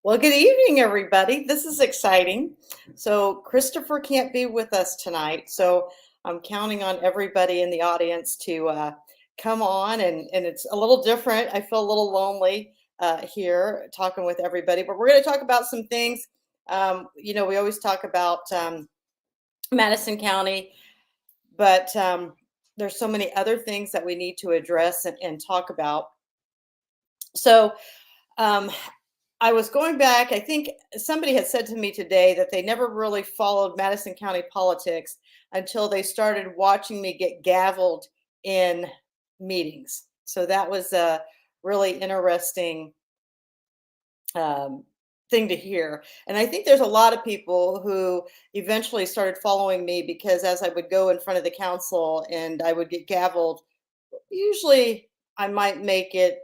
Well, good evening, everybody. This is exciting. So, Christopher can't be with us tonight. So, I'm counting on everybody in the audience to come on. And it's a little different. I feel a little lonely here talking with everybody, but we're going to talk about some things. We always talk about Madison County, but there's so many other things that we need to address and talk about. So, um, I was going back. I think somebody had said to me today that they never really followed Madison County politics until they started watching me get gavelled in meetings. So that was a really interesting um, thing to hear. And I think there's a lot of people who eventually started following me because as I would go in front of the council and I would get gavelled, usually I might make it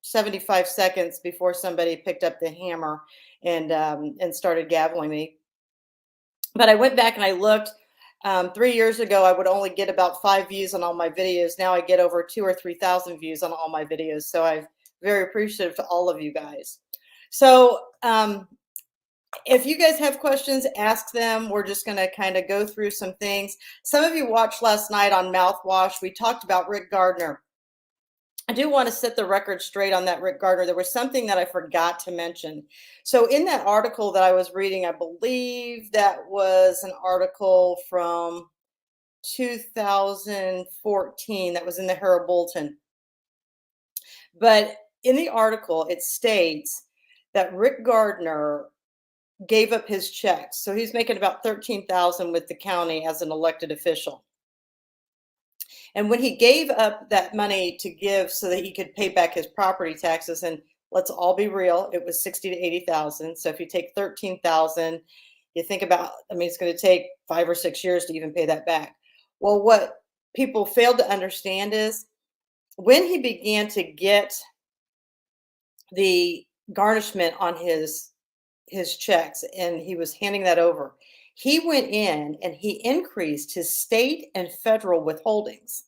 75 seconds before somebody picked up the hammer and started gaveling me. But I went back and I looked. 3 years ago, I would only get about 5 views on all my videos. Now I get over 2 or 3,000 views on all my videos. So I'm very appreciative to all of you guys. So if you guys have questions, ask them. We're just going to kind of go through some things. Some of you watched last night on Mouthwash. We talked about Rick Gardner. I do want to set the record straight on that Rick Gardner. There was something that I forgot to mention. So in that article that I was reading, I believe that was an article from 2014 that was in the Herald Bulletin. But in the article, it states that Rick Gardner gave up his checks. So he's making about $13,000 with the county as an elected official. And when he gave up that money to give so that he could pay back his property taxes, and let's all be real, it was 60 to 80,000. So if you take 13,000, you think about, it's going to take 5 or 6 years to even pay that back. Well, what people failed to understand is when he began to get the garnishment on his checks and he was handing that over, he went in and he increased his state and federal withholdings.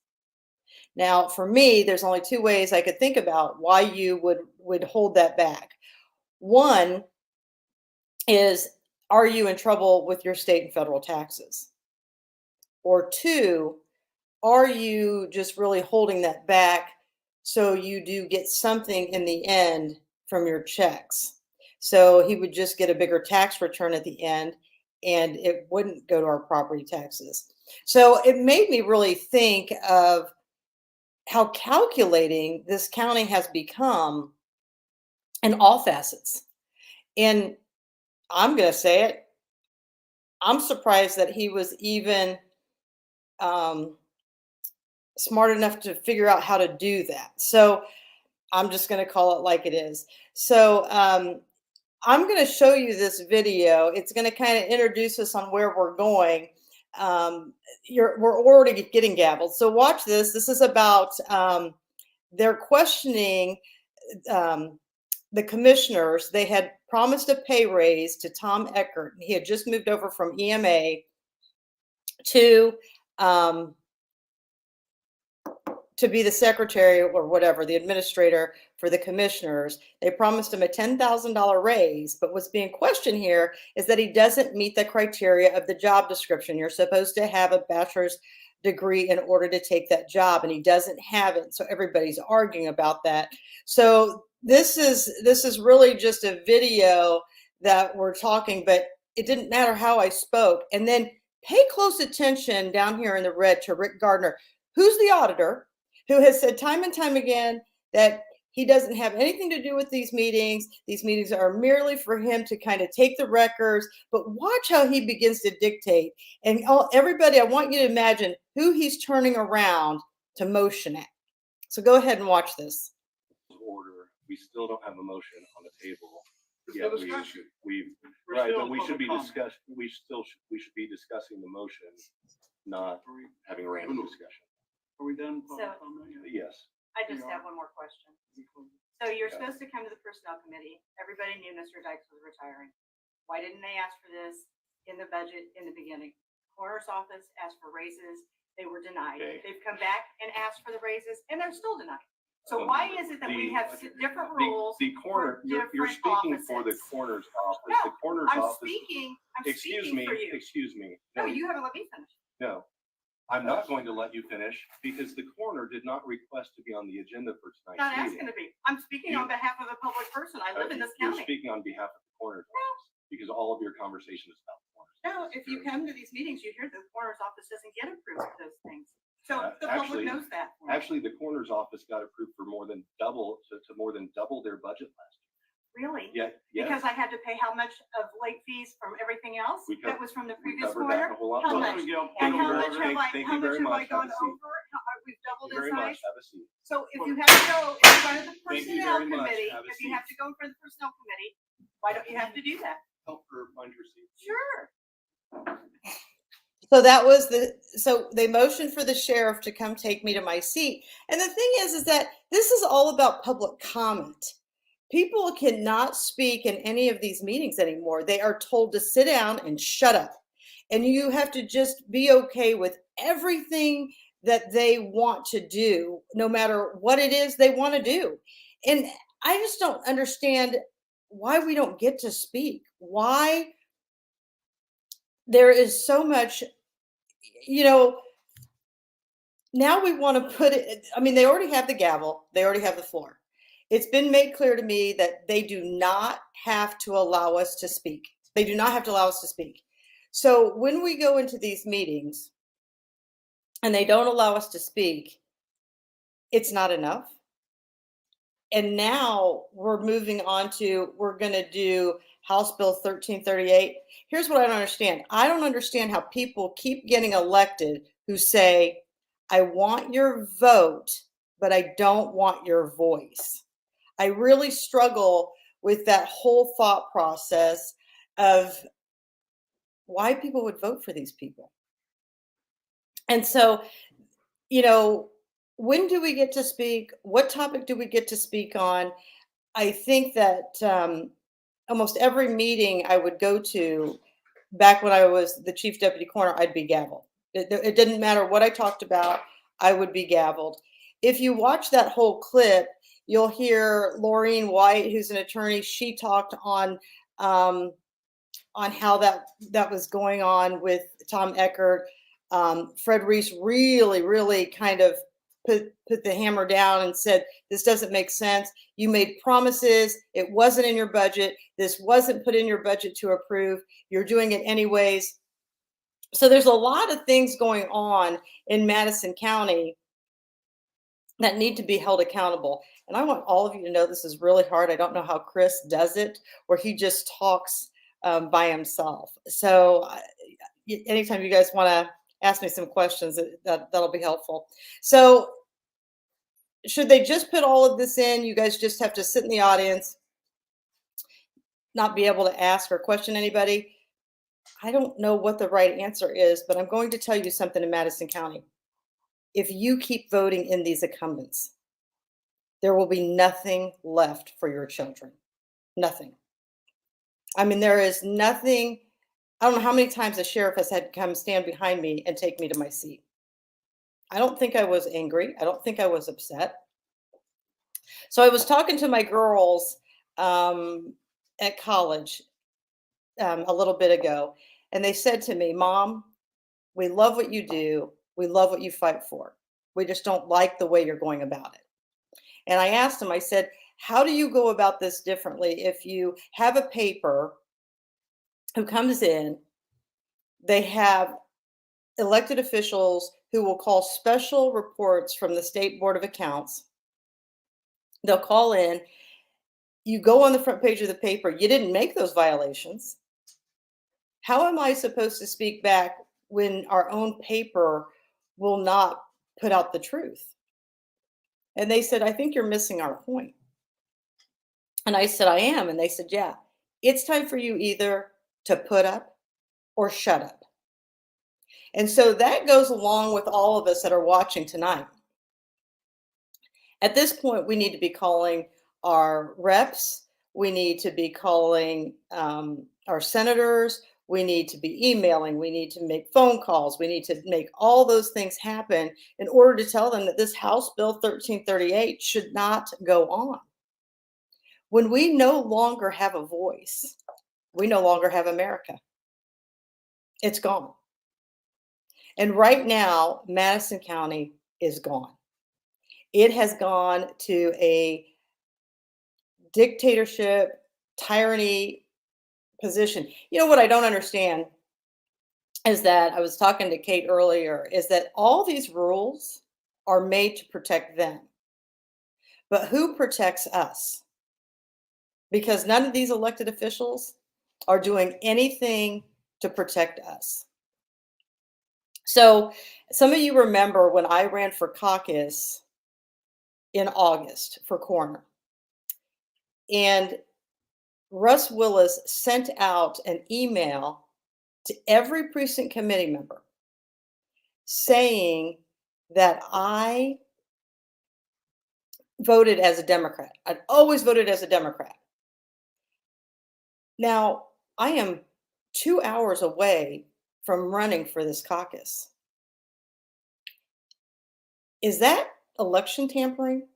Now, for me, there's only two ways I could think about why you would hold that back. One is, are you in trouble with your state and federal taxes? Or two, are you just really holding that back so you do get something in the end from your checks? So he would just get a bigger tax return at the end and it wouldn't go to our property taxes. So it made me really think of how calculating this county has become in all facets. And I'm going to say it, I'm surprised that he was even smart enough to figure out how to do that. So I'm just going to call it like it is. So I'm going to show you this video. It's going to kind of introduce us on where we're going. We're already getting gavelled. So watch this. This is about they're questioning the commissioners. They had promised a pay raise to Tom Eckert. He had just moved over from EMA to be the secretary or whatever, the administrator for the commissioners. They promised him a $10,000 raise, but what's being questioned here is that he doesn't meet the criteria of the job description. You're supposed to have a bachelor's degree in order to take that job, and he doesn't have it. So everybody's arguing about that. So this is really just a video that we're talking, but it didn't matter how I spoke. And then pay close attention down here in the red to Rick Gardner, who's the auditor, who has said time and time again that he doesn't have anything to do with these meetings. These meetings are merely for him to kind of take the records, but watch how he begins to dictate. And everybody, I want you to imagine who he's turning around to motion at. So go ahead and watch this. Order. We still don't have a motion on the table. Yeah, but we should be discussing. We should be discussing the motion, not having a random discussion. Are we done? Yes. I just have one more question. So you're supposed to come to the personnel committee. Everybody knew Mr. Dykes was retiring. Why didn't they ask for this in the budget in the beginning? Coroner's office asked for raises. They were denied. Okay. They've come back and asked for the raises and they're still denied. So why is it that we have different rules? The coroner, you're different speaking for the offices? coroner's office. No, The coroner's I'm office. speaking Excuse me, for you. excuse me. No, you haven't let me finish. No, I'm not going to let you finish because the coroner did not request to be on the agenda for Not tonight's asking meeting. to be. I'm speaking on behalf of a public person. I live in this You're county. speaking on behalf of the coroner's office because all of your conversation is about the coroner's No, office. if you come to these meetings, you hear the coroner's office doesn't get approved of those things. So the Actually- public knows that. Actually, the coroner's office got approved for more than double their budget last Really? year. Yeah, Because yes. I had to pay how much of late fees from everything else We that was from the We previous covered that coroner? a whole lot. How more. much? Thank And you how very much have I, thank how you much very have I much. Have gone a seat. over? We've doubled Thank you in very much. size. Have a seat. So if you have to go in front of the Thank you personnel very much. committee, Have a if you seat. have to go in front of the personnel committee, why don't you have to do that? Help her find her seat. Sure. So that was so they motioned for the sheriff to come take me to my seat. And the thing is that this is all about public comment. People cannot speak in any of these meetings anymore. They are told to sit down and shut up. And you have to just be okay with everything that they want to do, no matter what it is they want to do. And I just don't understand why we don't get to speak. Why there is so much, now we want to put it, I mean, they already have the gavel, they already have the floor. It's been made clear to me that they do not have to allow us to speak. They do not have to allow us to speak. So when we go into these meetings and they don't allow us to speak, it's not enough. And now we're moving on to, we're going to do House Bill 1338. Here's what I don't understand. I don't understand how people keep getting elected who say, I want your vote, but I don't want your voice. I really struggle with that whole thought process of why people would vote for these people. And so, when do we get to speak? What topic do we get to speak on? I think that almost every meeting I would go to back when I was the chief deputy coroner, I'd be gavelled. It didn't matter what I talked about, I would be gavelled. If you watch that whole clip, you'll hear Laureen White, who's an attorney. She talked on how that was going on with Tom Eckert. Fred Reese really kind of put the hammer down and said, this doesn't make sense. You made promises. It wasn't in your budget. This wasn't put in your budget to approve. You're doing it anyways. So there's a lot of things going on in Madison County that need to be held accountable. And I want all of you to know this is really hard. I don't know how Chris does it, where he just talks by himself. So anytime you guys want to ask me some questions, that'll be helpful. So should they just put all of this in? You guys just have to sit in the audience, not be able to ask or question anybody? I don't know what the right answer is, but I'm going to tell you something in Madison County. If you keep voting in these incumbents, there will be nothing left for your children. Nothing. I mean, there is nothing. I don't know how many times the sheriff has had to come stand behind me and take me to my seat. I don't think I was angry. I don't think I was upset. So I was talking to my girls at college a little bit ago, and they said to me, Mom, we love what you do. We love what you fight for. We just don't like the way you're going about it. And I asked them, I said, how do you go about this differently if you have a paper who comes in, they have elected officials who will call special reports from the State Board of Accounts. They'll call in. You go on the front page of the paper. You didn't make those violations. How am I supposed to speak back when our own paper will not put out the truth? And they said, I think you're missing our point. And I said, I am. And they said, yeah, it's time for you either to put up or shut up. And so that goes along with all of us that are watching tonight. At this point, we need to be calling our reps. We need to be calling our senators. We need to be emailing. We need to make phone calls. We need to make all those things happen in order to tell them that this House Bill 1338 should not go on. When we no longer have a voice, we no longer have America. It's gone. And right now, Madison County is gone. It has gone to a dictatorship, tyranny position. You know what I don't understand is that I was talking to Kate earlier, is that all these rules are made to protect them. But who protects us? Because none of these elected officials are doing anything to protect us. So some of you remember when I ran for caucus in August for coroner, and Russ Willis sent out an email to every precinct committee member saying that I voted as a Democrat. I'd always voted as a Democrat. Now, I am 2 hours away from running for this caucus. Is that election tampering?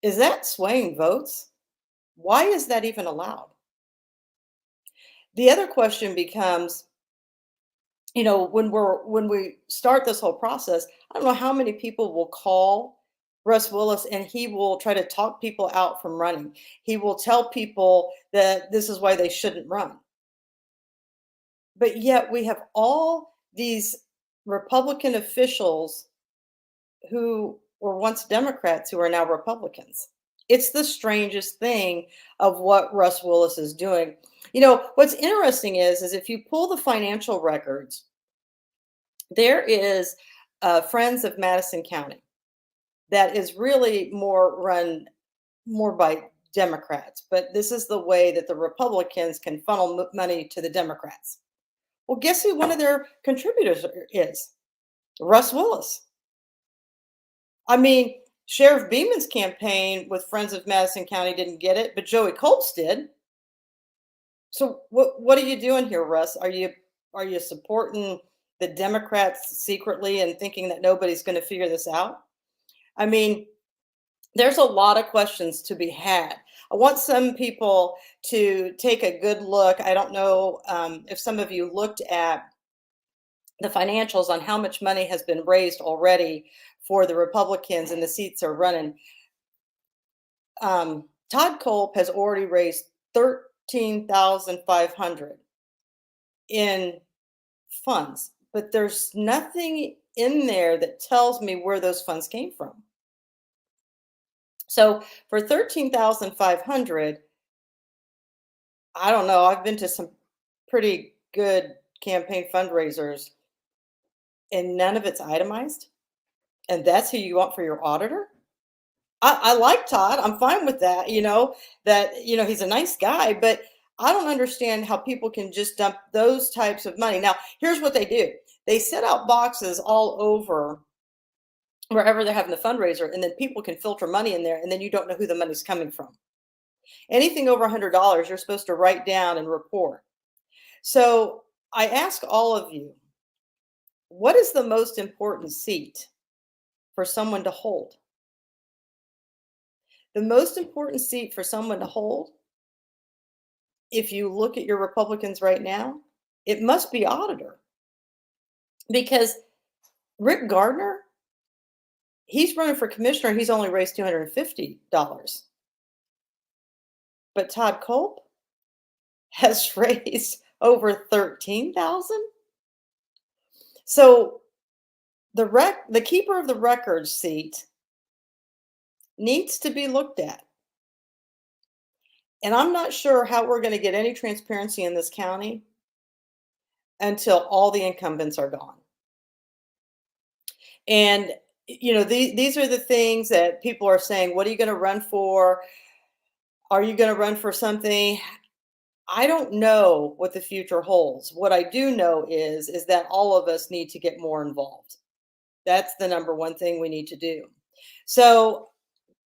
Is that swaying votes? Why is that even allowed? The other question becomes, you know, when we start this whole process, I don't know how many people will call Russ Willis and he will try to talk people out from running. He will tell people that this is why they shouldn't run. But yet we have all these Republican officials who were once Democrats who are now Republicans. It's the strangest thing of what Russ Willis is doing. You know, what's interesting is if you pull the financial records, there is Friends of Madison County that is really run more by Democrats. But this is the way that the Republicans can funnel money to the Democrats. Well, guess who one of their contributors is? Russ Willis. I mean, Sheriff Beeman's campaign with Friends of Madison County didn't get it, but Joey Colts did. So what are you doing here, Russ? Are you supporting the Democrats secretly and thinking that nobody's going to figure this out? I mean, there's a lot of questions to be had. I want some people to take a good look. I don't know if some of you looked at the financials on how much money has been raised already for the Republicans and the seats are running. Todd Culp has already raised $13,500 in funds, but there's nothing in there that tells me where those funds came from. So for $13,500, I don't know. I've been to some pretty good campaign fundraisers, and none of it's itemized. And that's who you want for your auditor? I like Todd. I'm fine with that. He's a nice guy, but I don't understand how people can just dump those types of money. Now, here's what they do. They set out boxes all over wherever they're having the fundraiser, and then people can filter money in there, and then you don't know who the money's coming from. Anything over $100, you're supposed to write down and report. So I ask all of you, what is the most important seat for someone to hold? The most important seat for someone to hold, if you look at your Republicans right now, it must be auditor. Because Rick Gardner, he's running for commissioner. He's only raised $250. But Todd Culp has raised over $13,000. So the keeper of the records seat needs to be looked at. And I'm not sure how we're going to get any transparency in this county until all the incumbents are gone. And, these are the things that people are saying, what are you going to run for? Are you going to run for something? I don't know what the future holds. What I do know is that all of us need to get more involved. That's the number one thing we need to do. So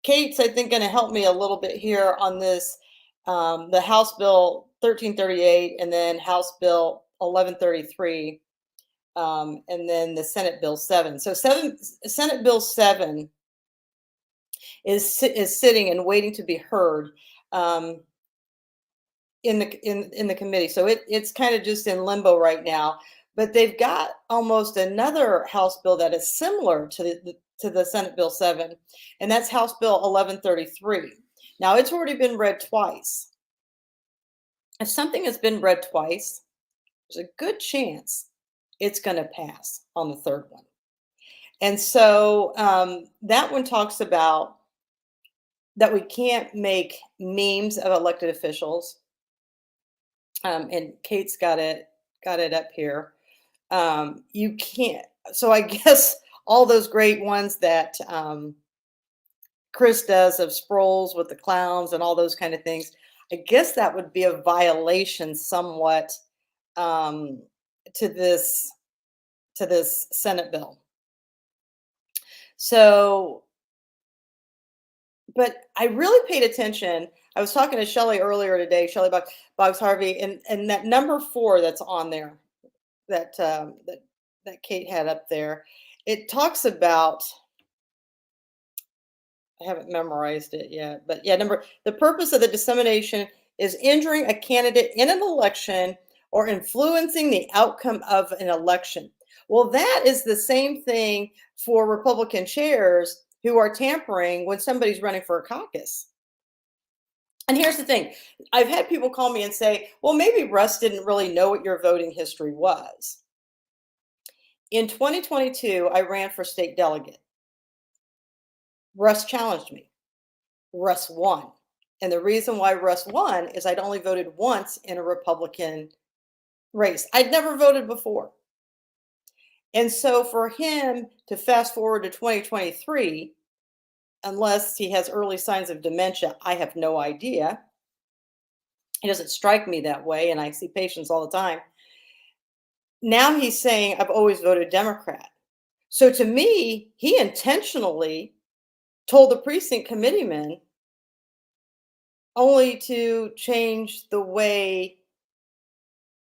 Kate's, I think, going to help me a little bit here on this, the House Bill 1338 and then House Bill 1133, and then the Senate Bill 7. So Senate Bill 7 is sitting and waiting to be heard in the committee. So it's kind of just in limbo right now. But they've got almost another House bill that is similar to the Senate Bill 7, and that's House Bill 1133. Now, it's already been read twice. If something has been read twice, there's a good chance it's going to pass on the third one. And so that one talks about that we can't make memes of elected officials. And Kate's got it up here. You can't. So I guess all those great ones that Chris does of Sproles with the clowns and all those kind of things, I guess that would be a violation somewhat to this Senate bill. So, but I really paid attention. I was talking to Shelley earlier today, Shelley Boggs Harvey, and that number 4 that's on there, that Kate had up there, it talks about, I haven't memorized it yet, but yeah, the purpose of the dissemination is injuring a candidate in an election or influencing the outcome of an election. Well, that is the same thing for Republican chairs who are tampering when somebody's running for a caucus. And here's the thing. I've had people call me and say, well, maybe Russ didn't really know what your voting history was. In 2022, I ran for state delegate. Russ challenged me. Russ won. And the reason why Russ won is I'd only voted once in a Republican race. I'd never voted before. And so for him to fast forward to 2023, unless he has early signs of dementia, I have no idea. He doesn't strike me that way, and I see patients all the time. Now he's saying, I've always voted Democrat. So to me, he intentionally told the precinct committeemen only to change the way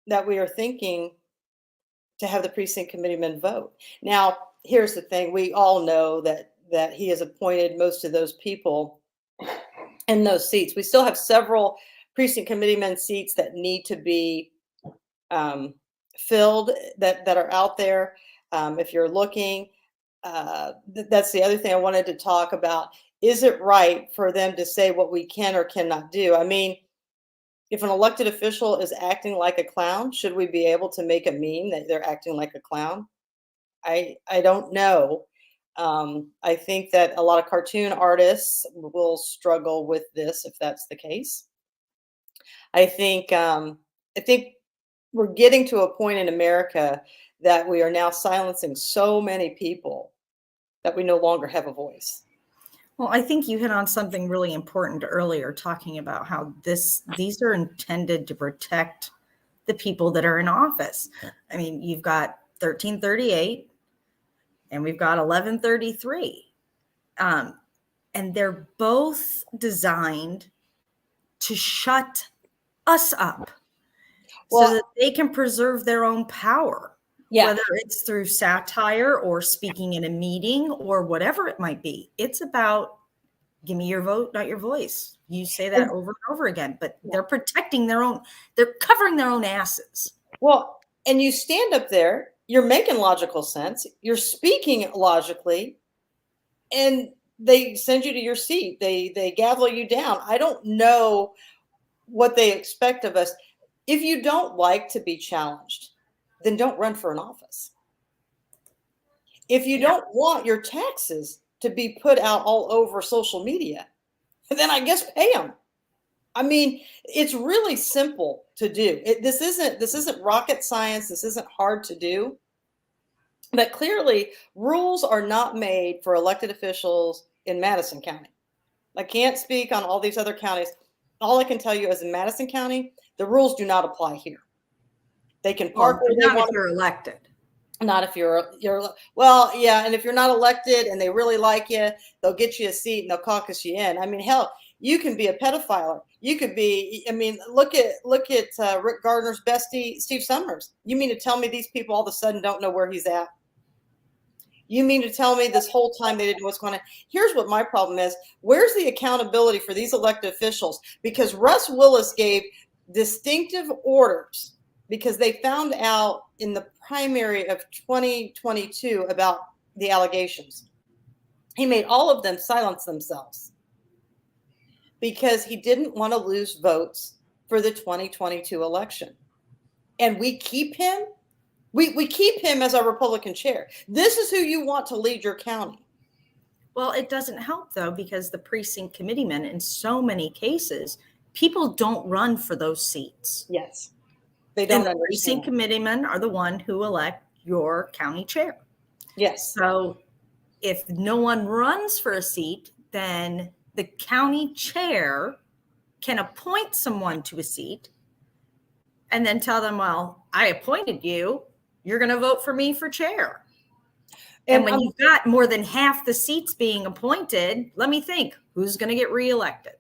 that we are thinking to have the precinct committeemen vote. Now, here's the thing. We all know that he has appointed most of those people in those seats. We still have several precinct committeemen seats that need to be filled that are out there. If you're looking, that's the other thing I wanted to talk about. Is it right for them to say what we can or cannot do? I mean, if an elected official is acting like a clown, should we be able to make a meme that they're acting like a clown? I don't know. I think that a lot of cartoon artists will struggle with this if that's the case. I think we're getting to a point in America that we are now silencing so many people that we no longer have a voice. Well, I think you hit on something really important earlier, talking about how these are intended to protect the people that are in office. I mean, you've got 1338 and we've got 1133. And they're both designed to shut us up so that they can preserve their own power. Yeah. Whether it's through satire or speaking in a meeting or whatever it might be. It's about, give me your vote, not your voice. You say that over and over again, but they're protecting they're covering their own asses. Well, and you stand up there, you're making logical sense, you're speaking logically, and they send you to your seat. They gavel you down. I don't know what they expect of us. If you don't like to be challenged, then don't run for an office. If you don't want your taxes to be put out all over social media, then I guess pay them. I mean, it's really simple to do. This isn't rocket science. This isn't hard to do. But clearly, rules are not made for elected officials in Madison County. I can't speak on all these other counties. All I can tell you is in Madison County, the rules do not apply here. They can park where they want. Not if you're elected. Not if you're well, yeah. And if you're not elected and they really like you, they'll get you a seat and they'll caucus you in. I mean, hell, You can be a pedophile. You could be, I mean, look at Rick Gardner's bestie, Steve Summers. You mean to tell me these people all of a sudden don't know where he's at? You mean to tell me this whole time they didn't know what's going on? Here's what my problem is. Where's the accountability for these elected officials? Because Russ Willis gave distinctive orders because they found out in the primary of 2022 about the allegations. He made all of them silence themselves because he didn't want to lose votes for the 2022 election. And we keep him. We keep him as our Republican chair. This is who you want to lead your county. Well, it doesn't help, though, because the precinct committeemen, in so many cases, people don't run for those seats. Yes. They don't And the understand. precinct committeemen are the one who elect your county chair. Yes. So if no one runs for a seat, then the county chair can appoint someone to a seat and then tell them, well, I appointed you. You're going to vote for me for chair. And when you've got more than half the seats being appointed, let me think, who's going to get reelected?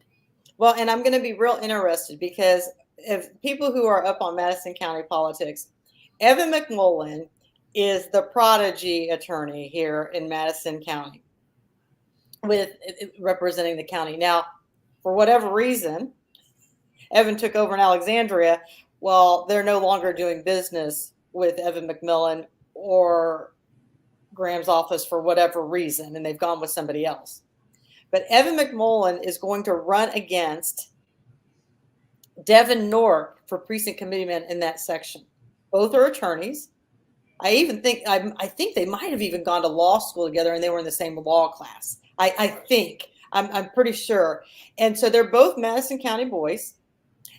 Well, and I'm going to be real interested because if people who are up on Madison County politics, Evan McMullen is the prodigy attorney here in Madison County with representing the county. Now, for whatever reason, Evan took over in Alexandria. Well, they're no longer doing business with Evan McMillan or Graham's office for whatever reason, and they've gone with somebody else. But Evan McMullen is going to run against Devin Nork for precinct committeeman in that section. Both are attorneys. I think they might have even gone to law school together, and they were in the same law class. I'm pretty sure. And so they're both Madison County boys.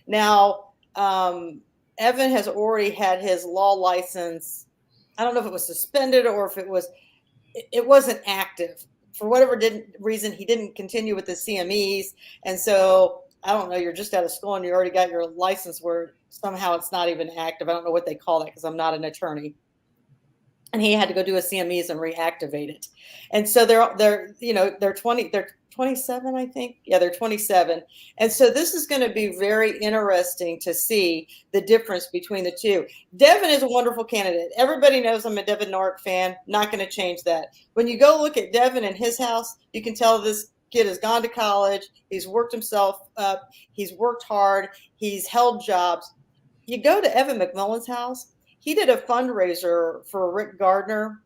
Now, Evan has already had his law license. I don't know if it was suspended or if it wasn't active. For whatever reason, he didn't continue with the CMEs. And so, I don't know, you're just out of school and you already got your license where somehow it's not even active. I don't know what they call that because I'm not an attorney. And he had to go do a CMEs and reactivate it. And so they're 27, I think. Yeah, they're 27. And so this is going to be very interesting to see the difference between the two. Devin is a wonderful candidate. Everybody knows I'm a Devin Nork fan. Not going to change that. When you go look at Devin in his house, you can tell this kid has gone to college. He's worked himself up. He's worked hard. He's held jobs. You go to Evan McMullen's house. He did a fundraiser for Rick Gardner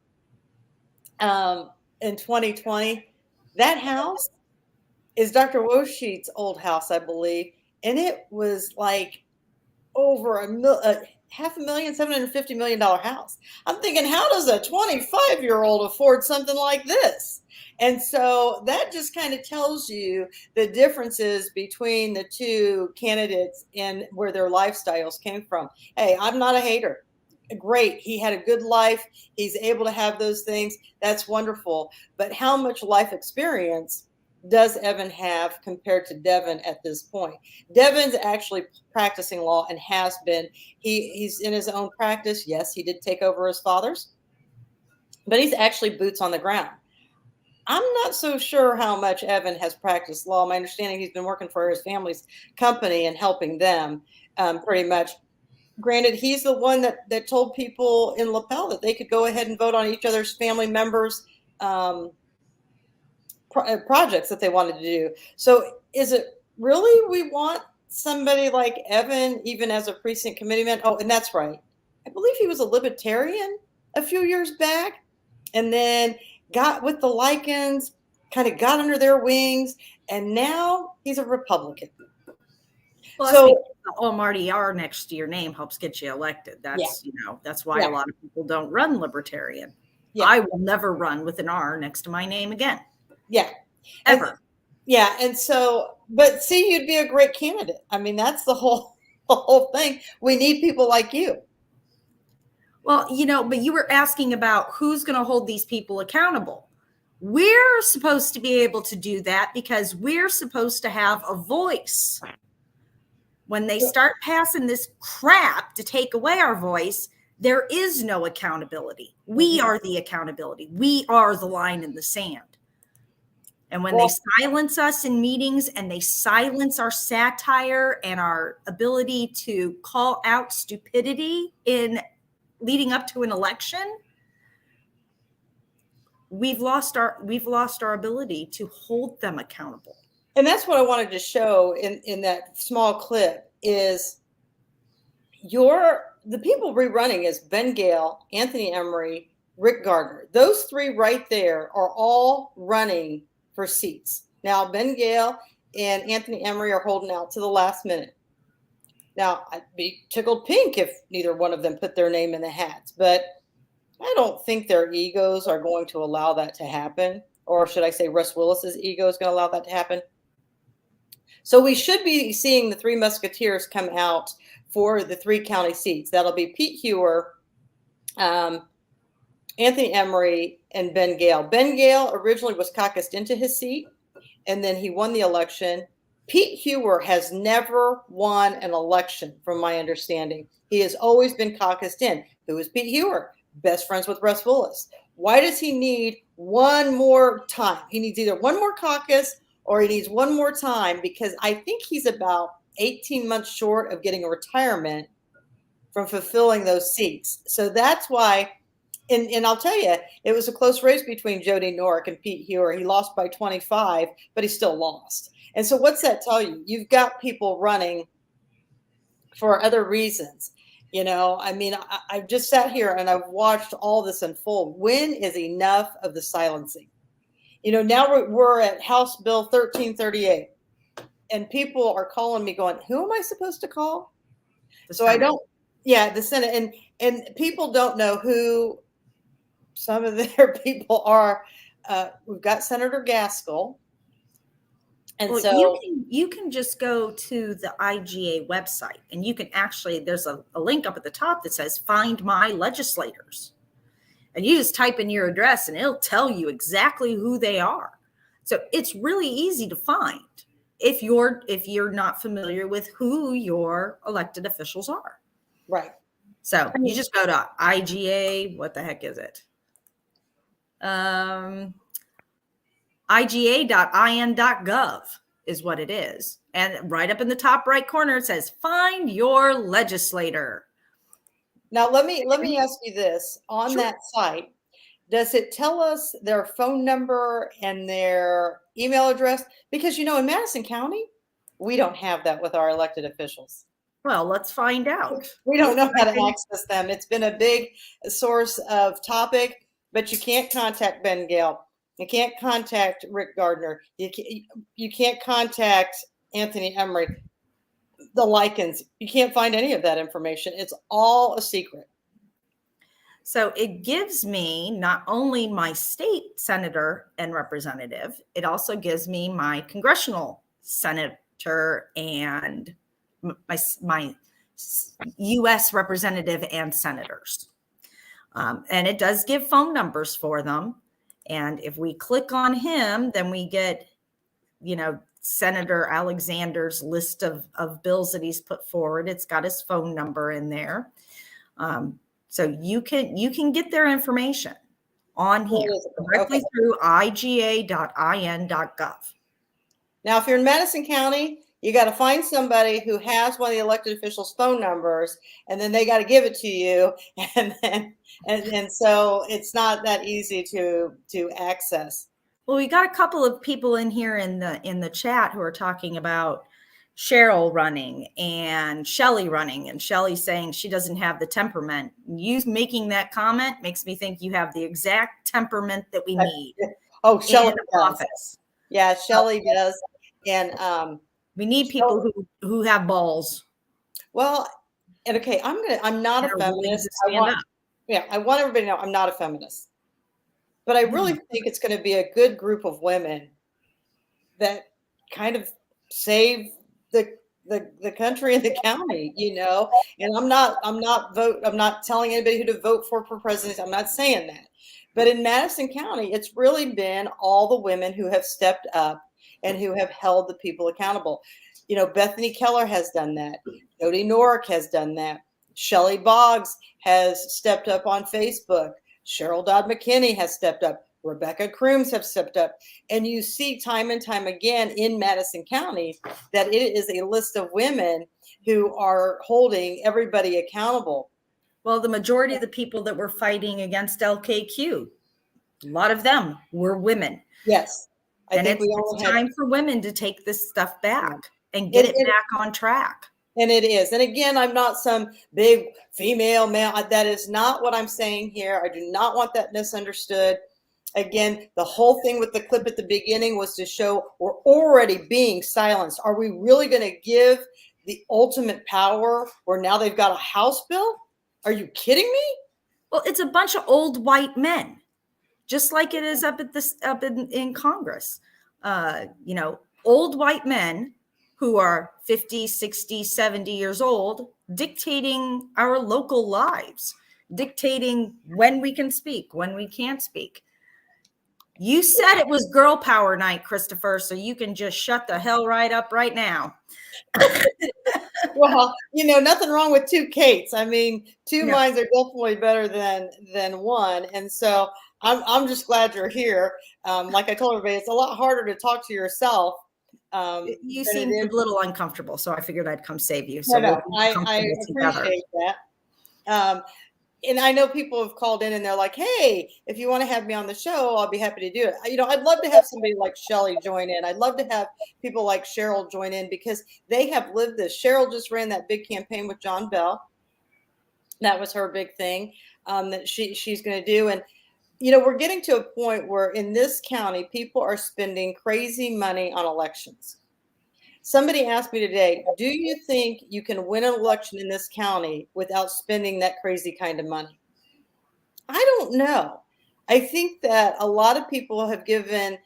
in 2020. That house is Dr. Wosheet's old house, I believe. And it was like over $500,000, $750 million house. I'm thinking, how does a 25-year-old afford something like this? And so that just kind of tells you the differences between the two candidates and where their lifestyles came from. Hey, I'm not a hater. Great. He had a good life. He's able to have those things. That's wonderful. But how much life experience does Evan have compared to Devin at this point? Devin's actually practicing law and has been. He's in his own practice. Yes, he did take over his father's, but he's actually boots on the ground. I'm not so sure how much Evan has practiced law. My understanding, he's been working for his family's company and helping them pretty much. Granted, he's the one that told people in LaPel that they could go ahead and vote on each other's family members' projects that they wanted to do. So is it really we want somebody like Evan, even as a precinct committeeman? Oh, and that's right. I believe he was a libertarian a few years back and then got with the Lycans, kind of got under their wings, and now he's a Republican. Well, so Marty R next to your name helps get you elected. That's that's why a lot of people don't run libertarian. Yeah. I will never run with an R next to my name again. Yeah. Ever. And so, but see, you'd be a great candidate. I mean, that's the whole thing. We need people like you. Well, but you were asking about who's going to hold these people accountable. We're supposed to be able to do that because we're supposed to have a voice. When they start passing this crap to take away our voice, there is no accountability. We are the accountability. We are the line in the sand. And when Well- they silence us in meetings and they silence our satire and our ability to call out stupidity in leading up to an election, we've lost our ability to hold them accountable. And that's what I wanted to show in that small clip is the people rerunning is Ben Gale, Anthony Emery, Rick Gardner. Those three right there are all running for seats. Now, Ben Gale and Anthony Emery are holding out to the last minute. Now, I'd be tickled pink if neither one of them put their name in the hats, but I don't think their egos are going to allow that to happen. Or should I say Russ Willis's ego is going to allow that to happen? So we should be seeing the three musketeers come out for the 3 county seats. That'll be Pete Hewer, Anthony Emery, and Ben Gale. Ben Gale originally was caucused into his seat, and then he won the election. Pete Hewer has never won an election, from my understanding. He has always been caucused in. Who is Pete Hewer? Best friends with Russ Willis. Why does he need one more time? He needs either one more caucus or he needs one more time, because I think he's about 18 months short of getting a retirement from fulfilling those seats. So that's why, and I'll tell you, it was a close race between Jody Norick and Pete Hewer. He lost by 25, but he still lost. And so what's that tell you? You've got people running for other reasons. You know, I mean, I've just sat here and I've watched all this unfold. When is enough of the silencing? You know, now we're at House Bill 1338, and people are calling me going, who am I supposed to call? So I don't, the Senate, and people don't know who some of their people are. We've got Senator Gaskell. And well, so you can just go to the IGA website, and you can actually, there's a link up at the top that says find my legislators. And you just type in your address and it'll tell you exactly who they are. So it's really easy to find if you're not familiar with who your elected officials are. right. So you just go to IGA, what the heck is it? IGA.in.gov is what it is. And right up in the top right corner, it says, find your legislator. Now, let me ask you this. On Sure. that site, does it tell us their phone number and their email address? Because, you know, in Madison County, we don't have that with our elected officials. Well, let's find out. We don't know how to access them. It's been a big source of topic, but you can't contact Ben Gale. You can't contact Rick Gardner. You can't contact Anthony Emery. The lichens. You can't find any of that information. It's all a secret. So it gives me not only my state senator and representative, it also gives me my congressional senator and my U.S. representative and senators. And it does give phone numbers for them. And if we click on him, then we get, you know, Senator Alexander's list of bills that he's put forward. It's got his phone number in there. So you can get their information on here directly through iga.in.gov. Now, if you're in Madison County, you got to find somebody who has one of the elected officials' phone numbers, and then they got to give it to you. And so it's not that easy to access. Well, we got a couple of people in here in the chat who are talking about Cheryl running and Shelley running, and Shelley saying she doesn't have the temperament. You making that comment makes me think you have the exact temperament that we need. Oh, Shelley does. Office. Yeah, Shelley does. And we need people who have balls. Well, and okay, I'm not a feminist. I want everybody to know I'm not a feminist. But I really think it's going to be a good group of women that kind of save the country and the county, you know. And I'm not telling anybody who to vote for president. I'm not saying that. But in Madison County, it's really been all the women who have stepped up and who have held the people accountable. You know, Bethany Keller has done that. Jody Norick has done that. Shelley Boggs has stepped up on Facebook. Cheryl Dodd McKinney has stepped up. Rebecca Crooms have stepped up. And you see time and time again in Madison County that it is a list of women who are holding everybody accountable. Well, the majority of the people that were fighting against LKQ, a lot of them were women. Yes. And it's time for women to take this stuff back and get it back on track. And it is. And again, I'm not some big female male. That is not what I'm saying here. I do not want that misunderstood. Again, the whole thing with the clip at the beginning was to show we're already being silenced. Are we really going to give the ultimate power where now they've got a House bill? Are you kidding me? Well, it's a bunch of old white men, just like it is up in Congress. Old white men who are 50, 60, 70 years old, dictating our local lives, dictating when we can speak, when we can't speak. You said it was girl power night, Kristopher, so you can just shut the hell right up right now. Well, nothing wrong with two Kates. I mean, two minds are definitely better than one. And so I'm just glad you're here. Like I told everybody, it's a lot harder to talk to yourself. You seemed a little uncomfortable, so I figured I'd come save you. So I appreciate that. And I know people have called in and they're like, hey, if you want to have me on the show, I'll be happy to do it. I'd love to have somebody like Shelley join in. I'd love to have people like Cheryl join in because they have lived this. Cheryl just ran that big campaign with John Bell. That was her big thing that she's going to do. And, we're getting to a point where in this county, people are spending crazy money on elections. Somebody asked me today, do you think you can win an election in this county without spending that crazy kind of money? I don't know. I think that a lot of people have given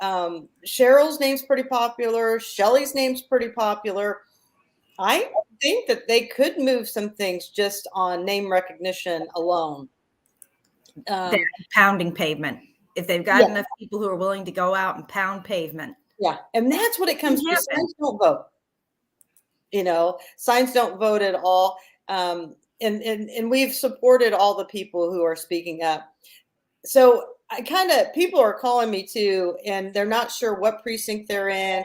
Cheryl's name's pretty popular. Shelley's name's pretty popular. I think that they could move some things just on name recognition alone. They're pounding pavement. If they've got enough people who are willing to go out and pound pavement. Yeah. And that's what it comes to. Signs don't vote. Signs don't vote at all. And we've supported all the people who are speaking up. So people are calling me too, and they're not sure what precinct they're in.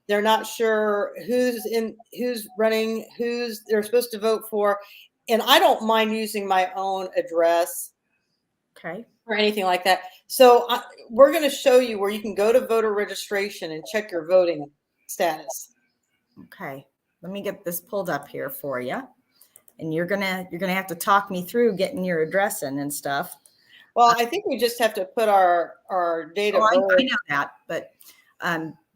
They're not sure who's running, who's they're supposed to vote for. And I don't mind using my own address. Okay. Or anything like that. So we're going to show you where you can go to voter registration and check your voting status. Okay. Let me get this pulled up here for you. And you're going to have to talk me through getting your address in and stuff. Well, I think we just have to put our date of birth. I know that, but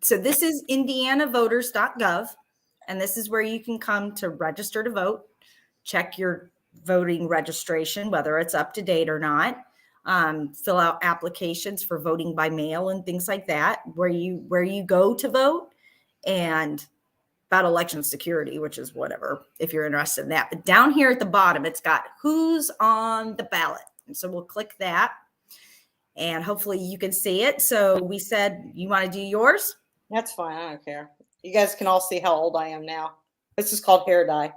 so this is indianavoters.gov, and this is where you can come to register to vote, check your voting registration, whether it's up to date or not. Fill out applications for voting by mail and things like that, where you go to vote, and about election security, which is whatever, if you're interested in that. But down here at the bottom, it's got who's on the ballot. And so we'll click that, and hopefully you can see it. So we said, you want to do yours? That's fine. I don't care. You guys can all see how old I am now. This is called hair dye.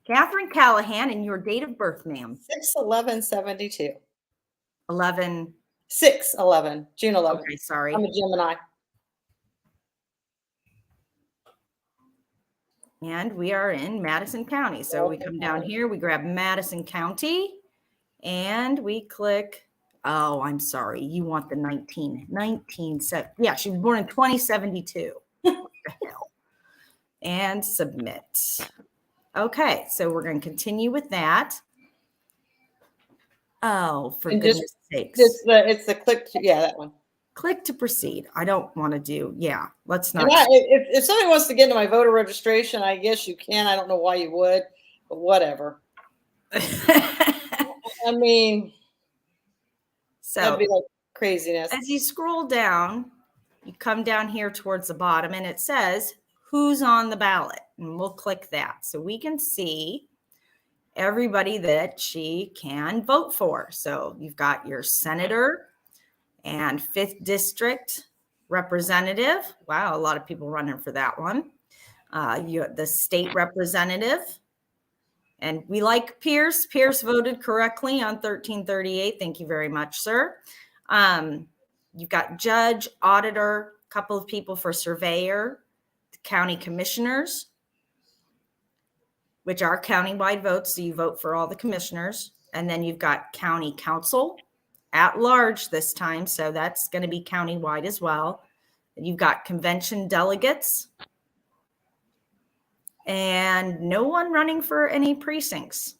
Katherine Callahan, and your date of birth, ma'am. 6/11/72. 6/11, June 11th. Okay, sorry. I'm a Gemini. And we are in Madison County. So we come down here, we grab Madison County, and we click. Oh, I'm sorry. You want the 19. Yeah, she was born in 2072. What the hell? And submit. Okay, so we're going to continue with that. Oh, for goodness sakes. It's the click to, that one. Click to proceed. I don't want to do, let's not. If somebody wants to get into my voter registration, I guess you can. I don't know why you would, but whatever. I mean, that'd be like craziness. As you scroll down, you come down here towards the bottom, and it says, who's on the ballot? And we'll click that so we can see everybody that she can vote for. So you've got your senator and 5th district representative. Wow, a lot of people running for that one. You have the state representative, And we like Pierce. Pierce voted correctly on 1338. Thank you very much, sir. You've got judge, auditor, a couple of people for surveyor, the county commissioners, which are countywide votes. So you vote for all the commissioners. And then you've got county council at large this time. So that's going to be countywide as well. You've got convention delegates and no one running for any precincts.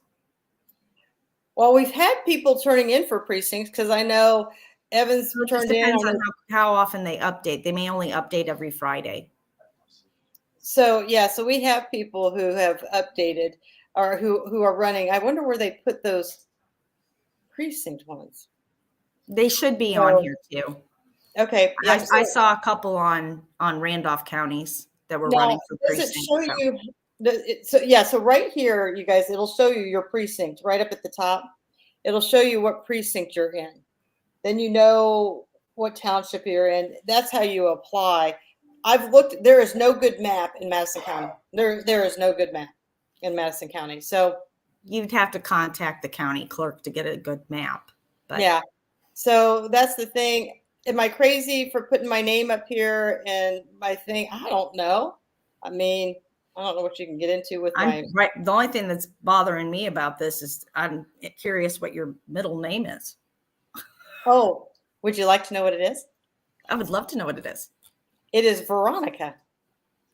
Well, we've had people turning in for precincts because I know Evans So it just turned in. depends on how often they update. They may only update every Friday. So yeah, so we have people who have updated or who are running. I wonder where they put those precinct ones. They should be on here too. Okay. Yeah, I saw a couple on Randolph counties that were running for does it precincts. show you? So right here, you guys, it'll show you your precinct right up at the top. It'll show you what precinct you're in. Then you know what township you're in. That's how you apply. I've looked. There is no good map in Madison County. There is no good map in Madison County. So You'd have to contact the county clerk to get a good map. But yeah. So that's the thing. Am I crazy for putting my name up here and my thing? I don't know. I mean, I don't know what you can get into with my. right. The only thing that's bothering me about this is I'm curious what your middle name is. Oh, would you like to know what it is? I would love to know what it is. It is Veronica.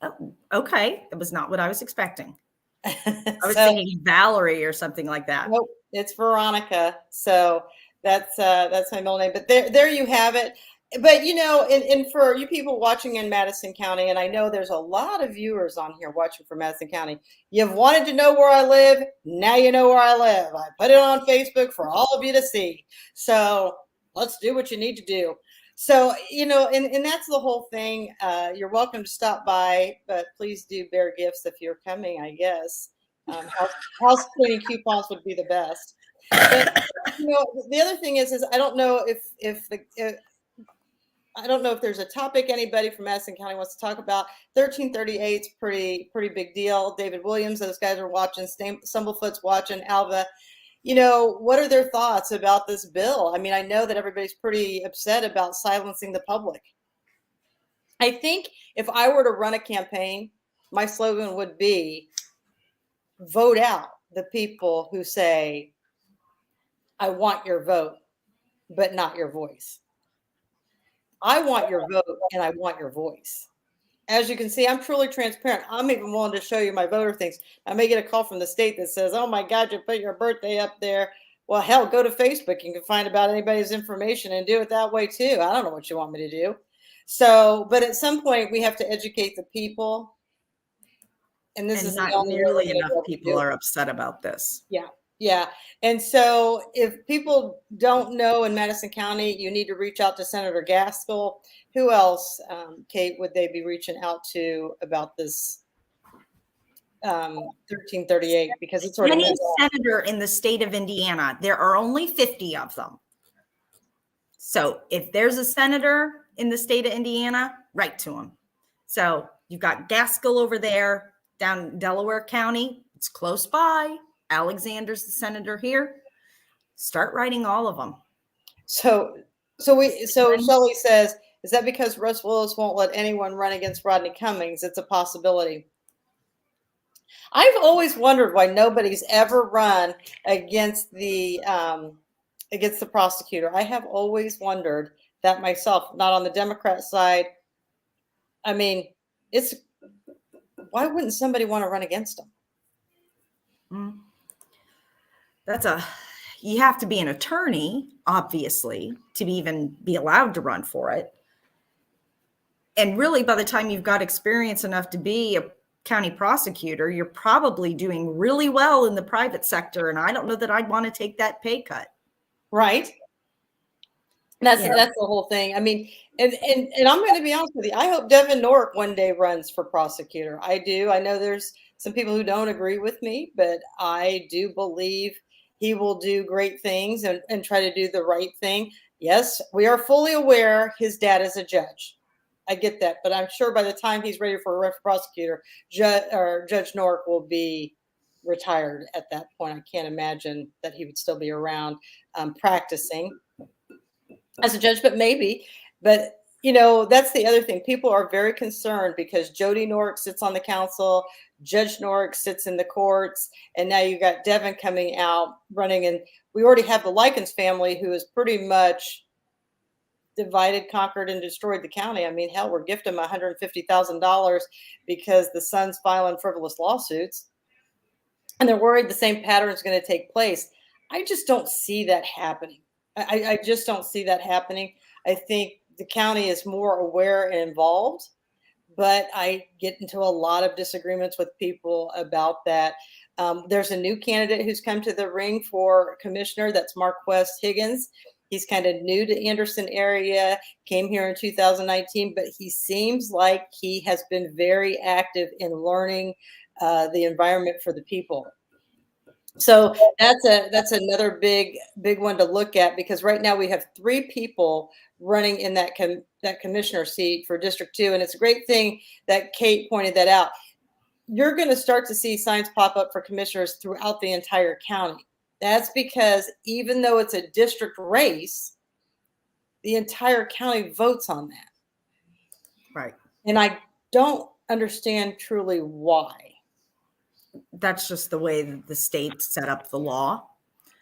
Oh, okay. That was not what I was expecting. I was So, thinking Valerie or something like that. nope, it's Veronica. So that's my middle name. But there you have it. But you know, and for you people watching in Madison County, and I know there's a lot of viewers on here watching from Madison County. You've wanted to know where I live. Now you know where I live. I put it on Facebook for all of you to see. So let's do what you need to do. So, you know, and that's the whole thing. You're welcome to stop by, but please do bear gifts if you're coming, I guess. House cleaning coupons would be the best. But, you know, the other thing is I don't know if I don't know if there's a topic anybody from Madison County wants to talk about. 1338 is pretty big deal. David Williams, those guys are watching. Stumblefoot's watching. Alva. You know, what are their thoughts about this bill? I mean, I know that everybody's pretty upset about silencing the public. I think if I were to run a campaign, my slogan would be vote out the people who say, I want your vote, but not your voice. I want your vote and I want your voice. As you can see, I'm truly transparent. I'm even willing to show you my voter things. I may get a call from the state that says, oh my God, you put your birthday up there. Well, hell, go to Facebook. You can find about anybody's information and do it that way too. I don't know what you want me to do. So, but at some point we have to educate the people. And this is not the only nearly way enough to people do it. are upset about this. Yeah. Yeah. And so if people don't know in Madison County, you need to reach out to Senator Gaskell. Who else, Kate, would they be reaching out to about this 1338? Because it's sort of Any senator in the state of Indiana, there are only 50 of them. So if there's a senator in the state of Indiana, write to him. So you've got Gaskell over there down in Delaware County. It's close by. Alexander's the senator here. Start writing all of them. So Shelley says, is that because Russ Willis won't let anyone run against Rodney Cummings? It's a possibility. I've always wondered why nobody's ever run against the prosecutor. I have always wondered that myself, not on the Democrat side. I mean, why wouldn't somebody want to run against him? You have to be an attorney, obviously, to even be allowed to run for it. And really, by the time you've got experience enough to be a county prosecutor, you're probably doing really well in the private sector. And I don't know that I'd want to take that pay cut. Right. That's the whole thing. I mean, and I'm going to be honest with you. I hope Devin Nork one day runs for prosecutor. I do. I know there's some people who don't agree with me, but I do believe he will do great things and try to do the right thing. Yes, we are fully aware his dad is a judge. I get that, but I'm sure by the time he's ready for a prosecutor, Judge Nork will be retired at that point. I can't imagine that he would still be around practicing as a judge, but maybe. But that's the other thing. People are very concerned because Jody Nork sits on the council, Judge Nork sits in the courts, and now you got Devin coming out running. And we already have the Likens family, who is pretty much divided, conquered, and destroyed the county. I mean, hell, we're gifting them $150,000 because the son's filing frivolous lawsuits, and they're worried the same pattern is going to take place. I just don't see that happening. I just don't see that happening. I think the county is more aware and involved, but I get into a lot of disagreements with people about that. There's a new candidate who's come to the ring for commissioner. That's Marquess Higgins. He's kind of new to Anderson area, came here in 2019, but he seems like he has been very active in learning the environment for the people. So that's another big one to look at, because right now we have 3 people running in that commissioner seat for District 2. And it's a great thing that Kate pointed that out. You're going to start to see signs pop up for commissioners throughout the entire county. That's because even though it's a district race, the entire county votes on that. Right. And I don't understand truly why. That's just the way that the state set up the law.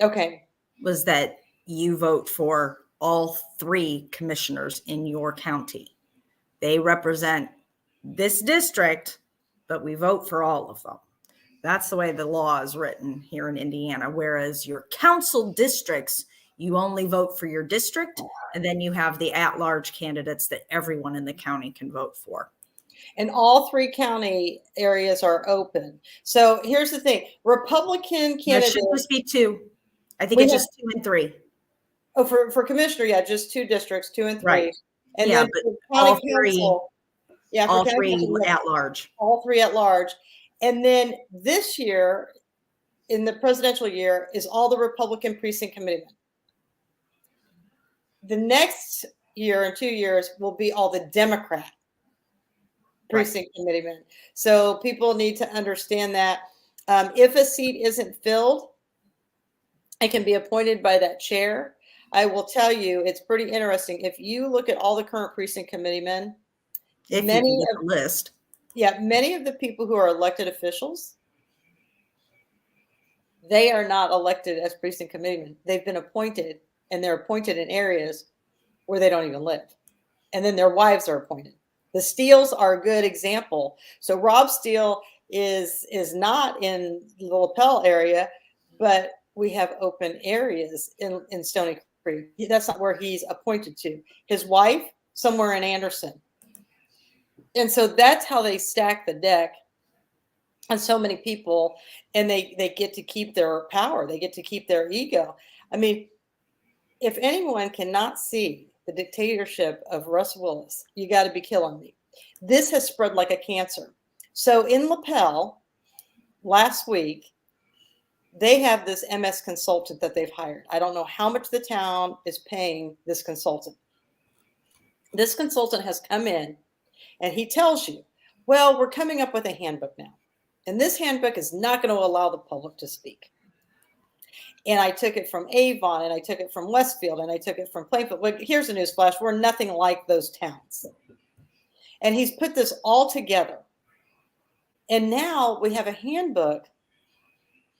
Okay. Was that you vote for all 3 commissioners in your county. They represent this district, but we vote for all of them. That's the way the law is written here in Indiana. Whereas your council districts, you only vote for your district, and then you have the at-large candidates that everyone in the county can vote for. And all 3 county areas are open. So here's the thing: Republican candidates. There should just be 2. I think it's just 2 and 3. Oh, for commissioner, yeah, just 2 districts, 2 and 3. Right. And yeah, then but for county all 3, council, yeah, for all county 3 council, at large. all 3 at large. And then this year, in the presidential year, is all the Republican precinct committeemen. The next year, in 2 years, will be all the Democrat precinct committeemen. So people need to understand that if a seat isn't filled, it can be appointed by that chair. I will tell you, it's pretty interesting. If you look at all the current precinct committeemen, If you can get the list. Yeah, many of the people who are elected officials, they are not elected as precinct committeemen. They've been appointed, and they're appointed in areas where they don't even live. And then their wives are appointed. The Steeles are a good example. So Rob Steele is not in the LaPel area, but we have open areas in Stony Creek. That's not where he's appointed to. His wife, somewhere in Anderson. And so that's how they stack the deck on so many people, and they get to keep their power. They get to keep their ego. I mean, if anyone cannot see the dictatorship of Russ Willis, you got to be killing me. This has spread like a cancer. So in LaPel, last week, they have this MS consultant that they've hired. I don't know how much the town is paying this consultant. This consultant has come in, and he tells you, well, we're coming up with a handbook now. And this handbook is not going to allow the public to speak. And I took it from Avon, and I took it from Westfield, and I took it from Plainfield. Well, here's a news flash. We're nothing like those towns. And he's put this all together. And now we have a handbook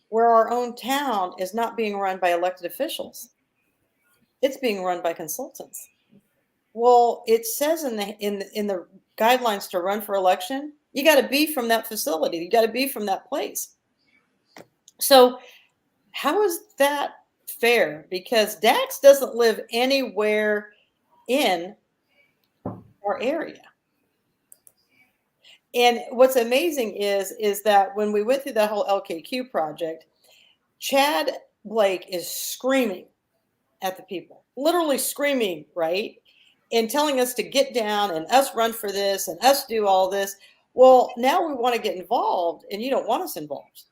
where our own town is not being run by elected officials. It's being run by consultants. Well, it says in the guidelines to run for election, you got to be from that facility. You got to be from that place. So how is that fair? Because Dax doesn't live anywhere in our area. And what's amazing is that when we went through that whole LKQ project, Chad Blake is screaming at the people, literally screaming, right? And telling us to get down and us run for this and us do all this. Well, now we want to get involved, and you don't want us involved.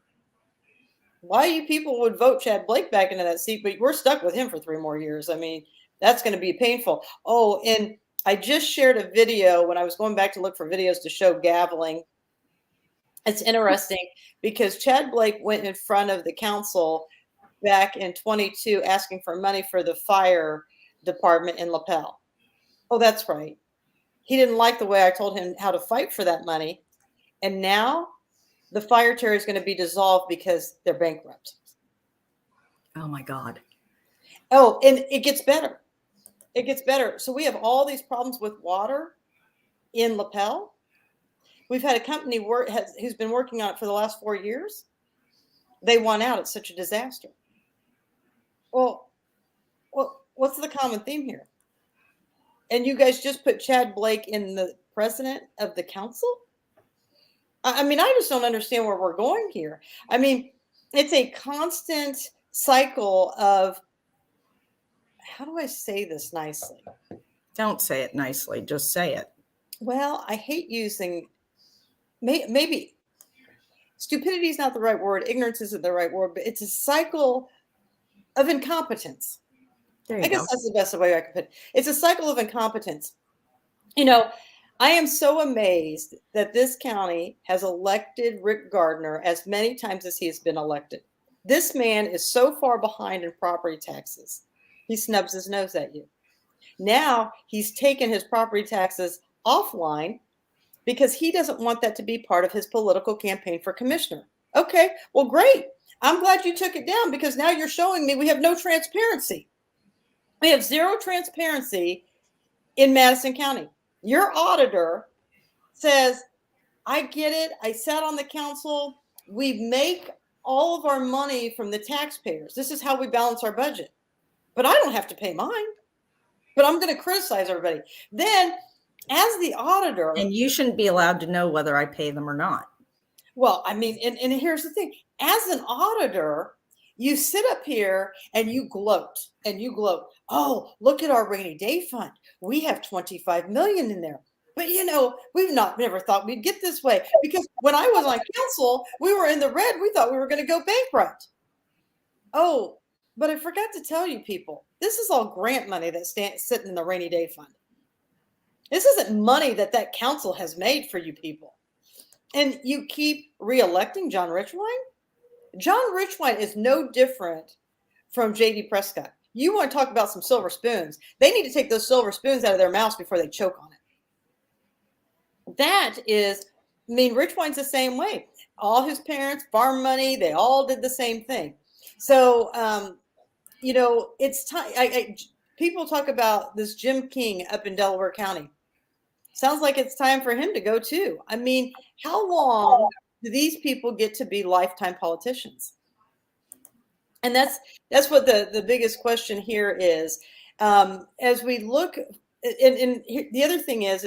Why you people would vote Chad Blake back into that seat, but we're stuck with him for 3 more years. I mean, that's going to be painful. Oh, and I just shared a video when I was going back to look for videos to show gaveling. It's interesting because Chad Blake went in front of the council back in 22 asking for money for the fire department in LaPel. Oh, that's right. He didn't like the way I told him how to fight for that money. And now the fire territory is going to be dissolved because they're bankrupt. Oh my God. Oh, and it gets better. It gets better. So we have all these problems with water in LaPel. We've had a company who's been working on it for the last 4 years. They want out. It's such a disaster. Well, what's the common theme here? And you guys just put Chad Blake in the president of the council? I mean, I just don't understand where we're going here. I mean, it's a constant cycle of, how do I say this nicely? Don't say it nicely. Just say it. Well, I hate using, maybe stupidity is not the right word. Ignorance isn't the right word, but it's a cycle of incompetence. There you I guess go. that's the best way I could put it. It's a cycle of incompetence. You know, I am so amazed that this county has elected Rick Gardner as many times as he has been elected. This man is so far behind in property taxes. He snubs his nose at you. Now he's taken his property taxes offline because he doesn't want that to be part of his political campaign for commissioner. Okay, well, great. I'm glad you took it down because now you're showing me we have no transparency. We have zero transparency in Madison County. Your auditor says, I get it. I sat on the council. We make all of our money from the taxpayers. This is how we balance our budget. But I don't have to pay mine. But I'm going to criticize everybody. Then, as the auditor. And you shouldn't be allowed to know whether I pay them or not. Well, I mean, and here's the thing. As an auditor, you sit up here and you gloat and you gloat. Oh, look at our rainy day fund. We have 25 million in there. But you know, we've never thought we'd get this way because when I was on council, we were in the red. We thought we were going to go bankrupt. Oh, but I forgot to tell you people, this is all grant money that's sitting in the rainy day fund. This isn't money that council has made for you people. And you keep reelecting John Richwine? John Richwine is no different from J.D. Prescott. You want to talk about some silver spoons. They need to take those silver spoons out of their mouths before they choke on it. That is, I mean, Richwine's the same way. All his parents, farm money, they all did the same thing. So, you know, it's time. People talk about this Jim King up in Delaware County. Sounds like it's time for him to go too. I mean, how long do these people get to be lifetime politicians? And that's what the biggest question here is. As we look, and the other thing is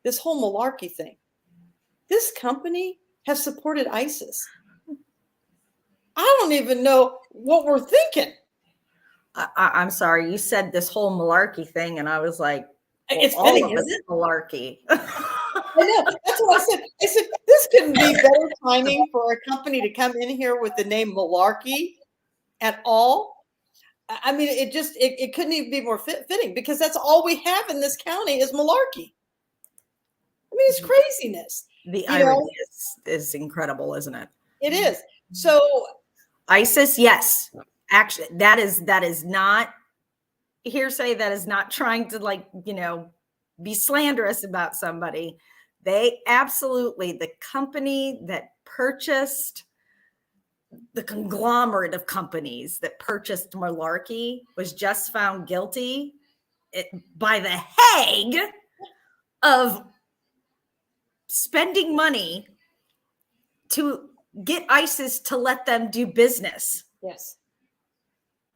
this whole malarkey thing. This company has supported ISIS. I don't even know what we're thinking. I'm sorry, you said this whole malarkey thing, and I was like, well, it's all fitting, of isn't it's it? malarkey. I know. That's what I said. I said, this couldn't be better timing for a company to come in here with the name Malarkey at all. I mean, it couldn't even be more fitting because that's all we have in this county is malarkey. I mean, it's craziness. The irony is incredible, isn't it? It is. So ISIS, yes. Actually, that is not hearsay. That is not trying to, like, you know, be slanderous about somebody. They absolutely, the company that purchased, the conglomerate of companies that purchased Malarkey was just found guilty by the Hague of spending money to get ISIS to let them do business. yes.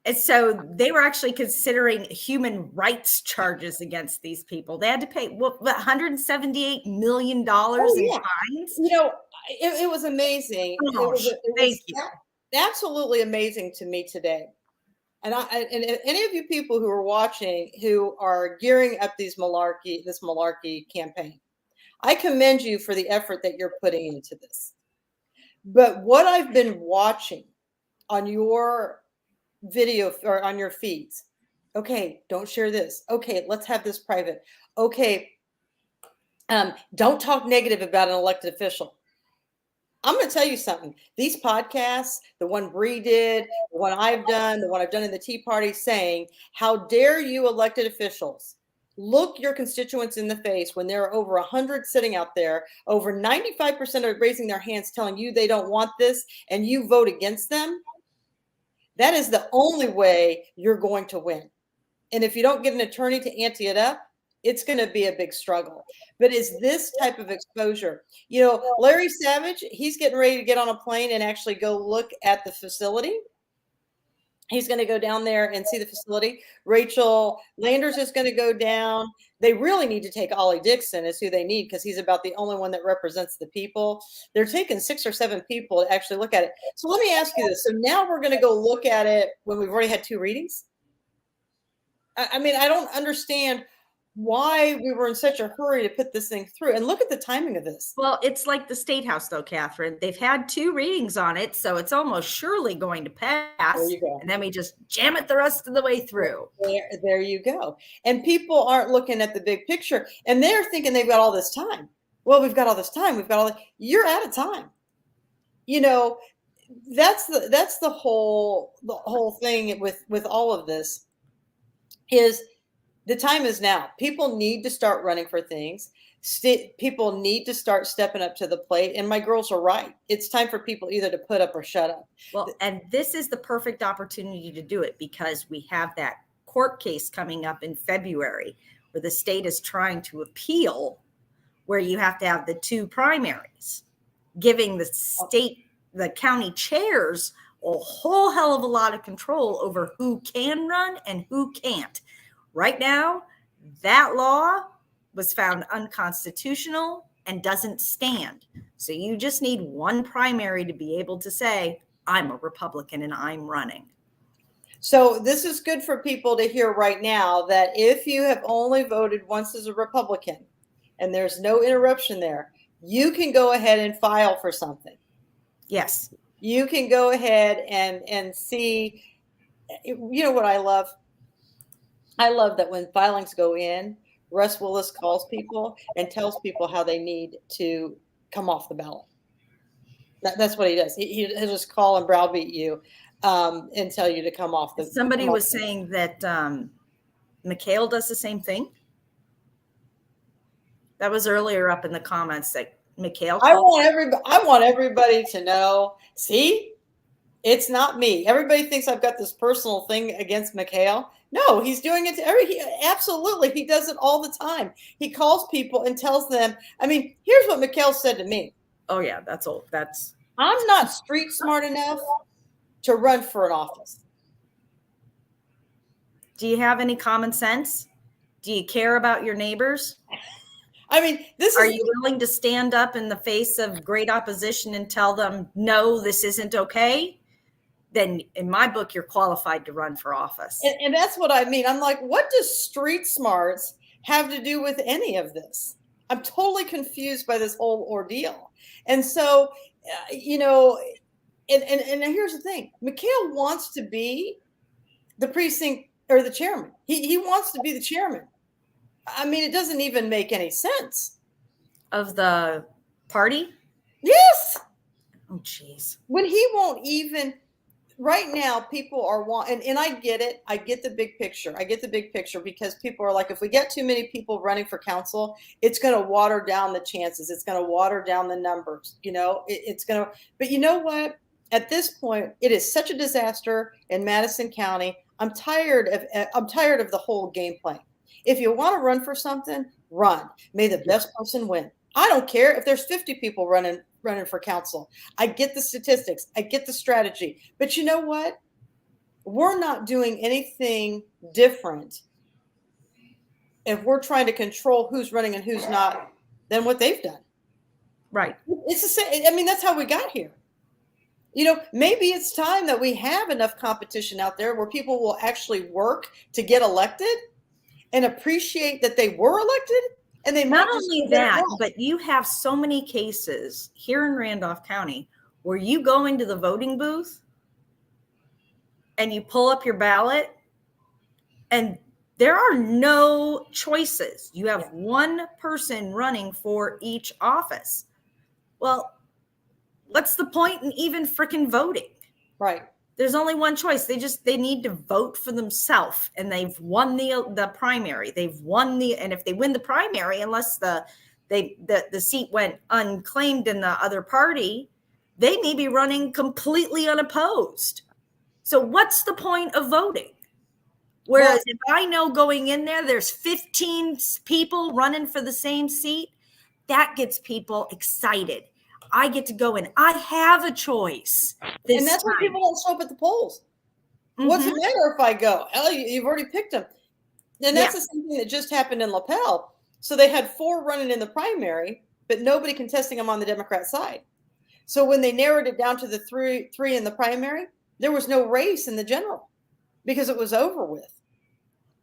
And so they were actually considering human rights charges against these people. They had to pay $178 million in fines. You know, it was amazing. Gosh, thank you. Absolutely amazing to me today. And any of you people who are watching who are gearing up this malarkey campaign, I commend you for the effort that you're putting into this. But what I've been watching on your video or on your feeds, okay, don't share this. Okay, let's have this private. Okay, don't talk negative about an elected official. I'm going to tell you something. These podcasts, the one Bree did, the one I've done, the one I've done in the Tea Party, saying, how dare you elected officials look your constituents in the face when there are over 100 sitting out there, over 95% are raising their hands telling you they don't want this, and you vote against them. That is the only way you're going to win. And if you don't get an attorney to ante it up, it's going to be a big struggle. But is this type of exposure, Larry Savage, he's getting ready to get on a plane and actually go look at the facility. He's going to go down there and see the facility. Rachel Landers is going to go down. They really need to take Ollie Dixon is who they need, because he's about the only one that represents the people. They're taking 6 or 7 people to actually look at it. So let me ask you this. So now we're going to go look at it when we've already had 2 readings? I mean, I don't understand why we were in such a hurry to put this thing through. And look at the timing of this. Well, it's like the State House, though, Catherine. They've had 2 readings on it, so it's almost surely going to pass. There you go. And then we just jam it the rest of the way through. There you go. And people aren't looking at the big picture, and they're thinking they've got all this time. Well, we've got all this time. You're out of time. That's the whole thing with all of this. Is the time is now. People need to start running for things. People need to start stepping up to the plate. And my girls are right. It's time for people either to put up or shut up. Well, and this is the perfect opportunity to do it, because we have that court case coming up in February where the state is trying to appeal, where you have to have the 2 primaries, giving the county chairs a whole hell of a lot of control over who can run and who can't. Right now, that law was found unconstitutional and doesn't stand. So you just need 1 primary to be able to say, I'm a Republican and I'm running. So this is good for people to hear right now, that if you have only voted once as a Republican and there's no interruption there, you can go ahead and file for something. Yes. You can go ahead and see, what I love? I love that when filings go in, Russ Willis calls people and tells people how they need to come off the ballot. That's what he does. He'll just call and browbeat you and tell you to come off the. Somebody was saying that McHale does the same thing. That was earlier up in the comments that McHale. I want everybody to know. See, it's not me. Everybody thinks I've got this personal thing against McHale. No, he's doing it to absolutely. He does it all the time. He calls people and tells them. I mean, here's what McHale said to me. Oh yeah, that's old. I'm not street smart enough to run for an office. Do you have any common sense? Do you care about your neighbors? I mean, Are you willing to stand up in the face of great opposition and tell them, no, this isn't okay? Then in my book, you're qualified to run for office. And that's what I mean. I'm like, what does street smarts have to do with any of this? I'm totally confused by this whole ordeal. And so, and here's the thing. McHale wants to be the precinct or the chairman. He wants to be the chairman. I mean, it doesn't even make any sense. Of the party? Yes. Oh, geez. When he won't even, right now, people are and I get it. I get the big picture. Because people are like, if we get too many people running for council, it's going to water down the chances. It's going to water down the numbers. It's going to, but you know what? At this point, it is such a disaster in Madison County. I'm tired of the whole game plan. If you want to run for something, run. May the best person win. I don't care if there's 50 people running for council. I get the statistics. I get the strategy. But you know what? We're not doing anything different if we're trying to control who's running and who's not than what they've done. Right. It's the same. I mean, that's how we got here. Maybe it's time that we have enough competition out there where people will actually work to get elected and appreciate that they were elected. And they not only that, but you have so many cases here in Randolph County where you go into the voting booth and you pull up your ballot and there are no choices. You have one person running for each office. Well, what's the point in even freaking voting? Right. There's only one choice. They need to vote for themselves, and they've won the primary. And if they win the primary, unless the seat went unclaimed in the other party, they may be running completely unopposed. So what's the point of voting? Whereas if I know going in there's 15 people running for the same seat, that gets people excited. I get to go in. I have a choice. And that's why people don't show up at the polls. What's the matter if I go? Hell, you've already picked them. And that's the same thing that just happened in LaPel. So they had 4 running in the primary, but nobody contesting them on the Democrat side. So when they narrowed it down to the three in the primary, there was no race in the general because it was over with.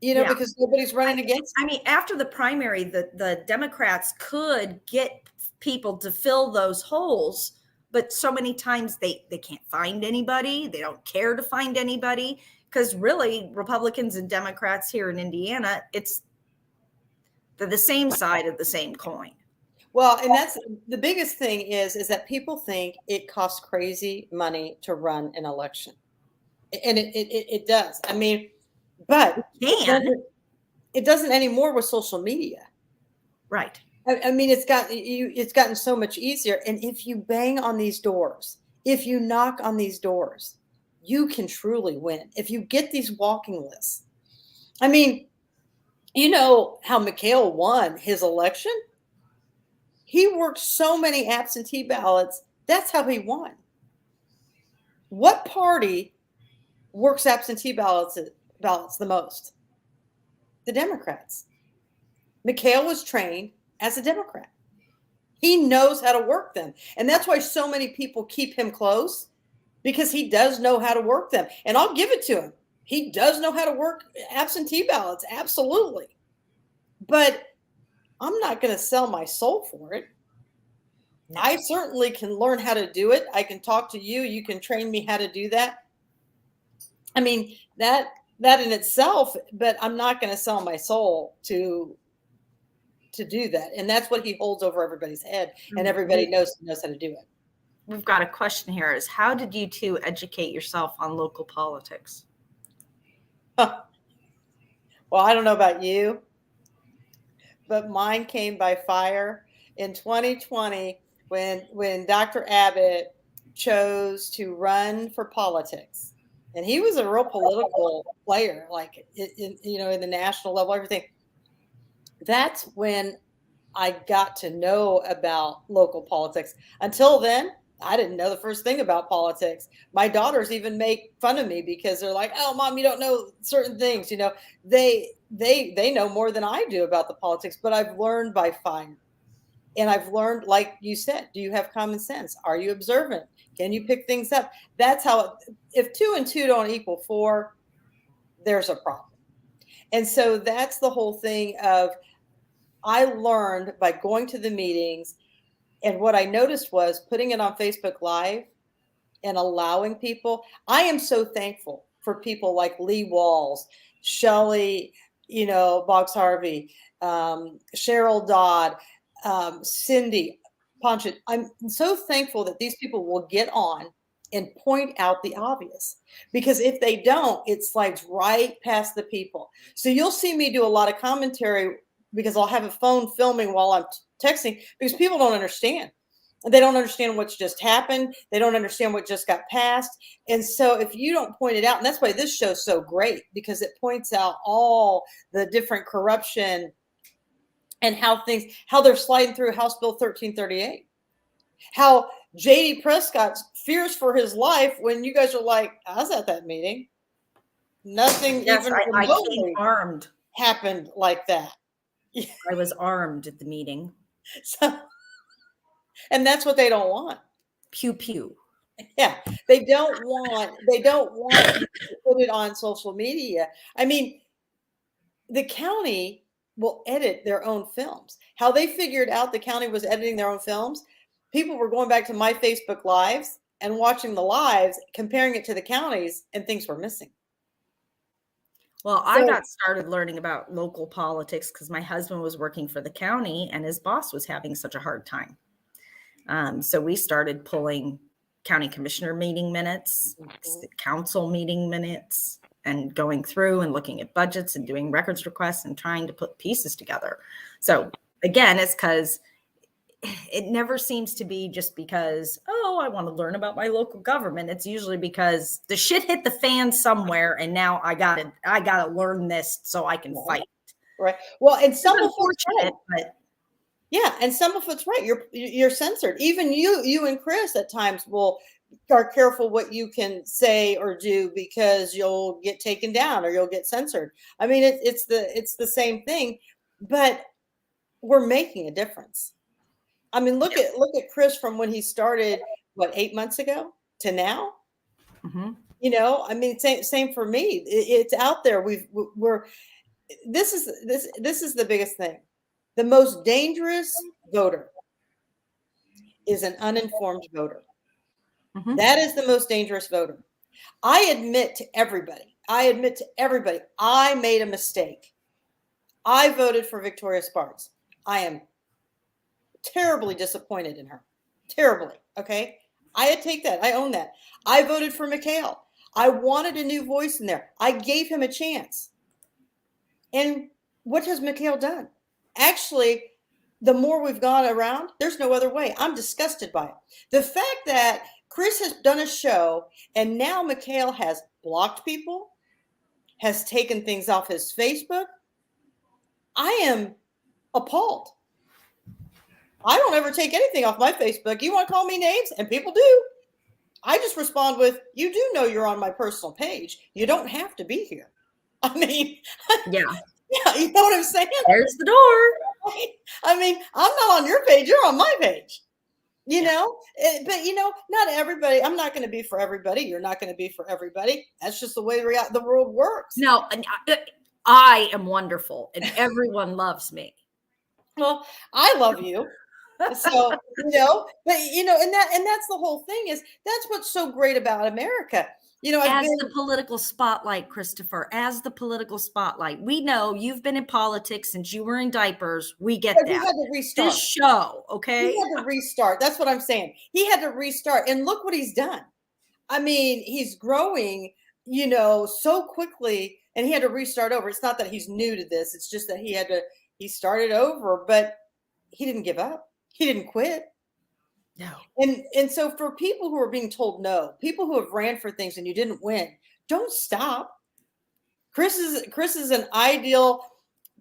Because nobody's running against them. I mean, after the primary, the Democrats could get people to fill those holes, but so many times they can't find anybody. They don't care to find anybody, because really Republicans and Democrats here in Indiana, they're the same side of the same coin. Well, and that's the biggest thing is that people think it costs crazy money to run an election. And it does. I mean, but it doesn't anymore with social media. Right. I mean, it's gotten so much easier. And if you bang on these doors, if you knock on these doors, you can truly win. If you get these walking lists. I mean, you know how McHale won his election? He worked so many absentee ballots. That's how he won. What party works absentee ballots the most? The Democrats. McHale was trained as a Democrat. He knows how to work them. And that's why so many people keep him close, because he does know how to work them. And I'll give it to him. He does know how to work absentee ballots. Absolutely. But I'm not going to sell my soul for it. I certainly can learn how to do it. I can talk to you. You can train me how to do that. I mean, that in itself, but I'm not going to sell my soul to do that. And that's what he holds over everybody's head. And everybody knows how to do it. We've got a question here: is how did you two educate yourself on local politics? Well, I don't know about you, but mine came by fire in 2020 when Dr. Abbott chose to run for politics. And he was a real political player, like in the national level, everything. That's when I got to know about local politics. Until then, I didn't know the first thing about politics. My daughters even make fun of me because they're like, "Oh, Mom, you don't know certain things." They know more than I do about the politics, but I've learned by fire. And I've learned, like you said, do you have common sense? Are you observant? Can you pick things up? That's how, if 2 and 2 don't equal 4, there's a problem. And so that's the whole thing of, I learned by going to the meetings. And what I noticed was putting it on Facebook Live and allowing people. I am so thankful for people like Lee Walls, Shelley, Boggs Harvey, Cheryl Dodd, Cindy Ponchit. I'm so thankful that these people will get on and point out the obvious, because if they don't, it slides right past the people. So you'll see me do a lot of commentary because I'll have a phone filming while I'm texting, because people don't understand. They don't understand what's just happened. They don't understand what just got passed. And so if you don't point it out, and that's why this show's so great, because it points out all the different corruption and how they're sliding through House Bill 1338. How J.D. Prescott fears for his life when you guys are like, I was at that meeting. Nothing even remotely armed happened like that. I was armed at the meeting. So, and that's what they don't want. Pew pew. Yeah, they don't want to put it on social media. I mean, the county will edit their own films. How they figured out the county was editing their own films, people were going back to my Facebook Lives and watching the lives, comparing it to the counties, and things were missing. Well, I got started learning about local politics because my husband was working for the county and his boss was having such a hard time. So we started pulling county commissioner meeting minutes, council meeting minutes, and going through and looking at budgets and doing records requests and trying to put pieces together. So again, it's because it never seems to be just because, oh, I want to learn about my local government. It's usually because the shit hit the fan somewhere, and now I gotta learn this so I can fight. Right. Well, and some of it's Unfortunate, but yeah, and some of it's right. You're censored. Even you and Chris at times are careful what you can say or do because you'll get taken down or you'll get censored. I mean, it's the same thing, but we're making a difference. I mean, look at Chris from when he started, what, 8 months ago to now. mm-hmm. You know, I mean, same for me. It's out there. This is the biggest thing. The most dangerous voter is an uninformed voter. Mm-hmm. That is the most dangerous voter. I admit to everybody, I made a mistake. I voted for Victoria Sparks. I am terribly disappointed in her. Terribly. Okay. I take that. I own that. I voted for Mikhail. I wanted a new voice in there. I gave him a chance. And what has Mikhail done? Actually, the more we've gone around, there's no other way. I'm disgusted by it. The fact that Chris has done a show and now Mikhail has blocked people, has taken things off his Facebook. I am appalled. I don't ever take anything off my Facebook. You want to call me names? And people do. I just respond with, you do know you're on my personal page. You don't have to be here. I mean, Yeah. Yeah, you know what I'm saying? There's the door. I mean, I'm not on your page. You're on my page. You know, but you know, not everybody. I'm not going to be for everybody. You're not going to be for everybody. That's just the way the world works. No, I am wonderful, and everyone loves me. Well, I love you. So, you know, but you know, and that's the whole thing is that's what's so great about America. You know, as the political spotlight, Kristopher, as the political spotlight, we know you've been in politics since you were in diapers. We get that. He had to restart. This show, okay? He had to restart. That's what I'm saying. He had to restart. And look what he's done. I mean, he's growing, you know, so quickly, and he had to restart over. It's not that he's new to this. It's just that he started over, but he didn't give up. He didn't quit. No. And so for people who are being told no, people who have ran for things and you didn't win, don't stop. Chris is an ideal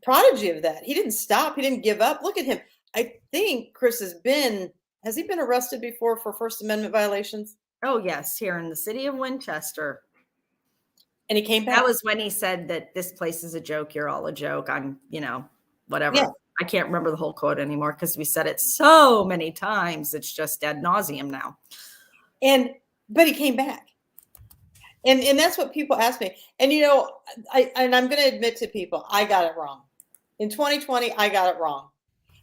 prodigy of that. He didn't stop. He didn't give up. Look at him. I think Chris has he been arrested before for First Amendment violations? Oh, yes, here in the city of Winchester. And he came back. That was when he said that this place is a joke. You're all a joke. I'm, you know, whatever. Yeah. I can't remember the whole quote anymore because we said it so many times. It's just ad nauseum now. But he came back. And that's what people ask me. And, you know, I'm going to admit to people, I got it wrong. In 2020, I got it wrong.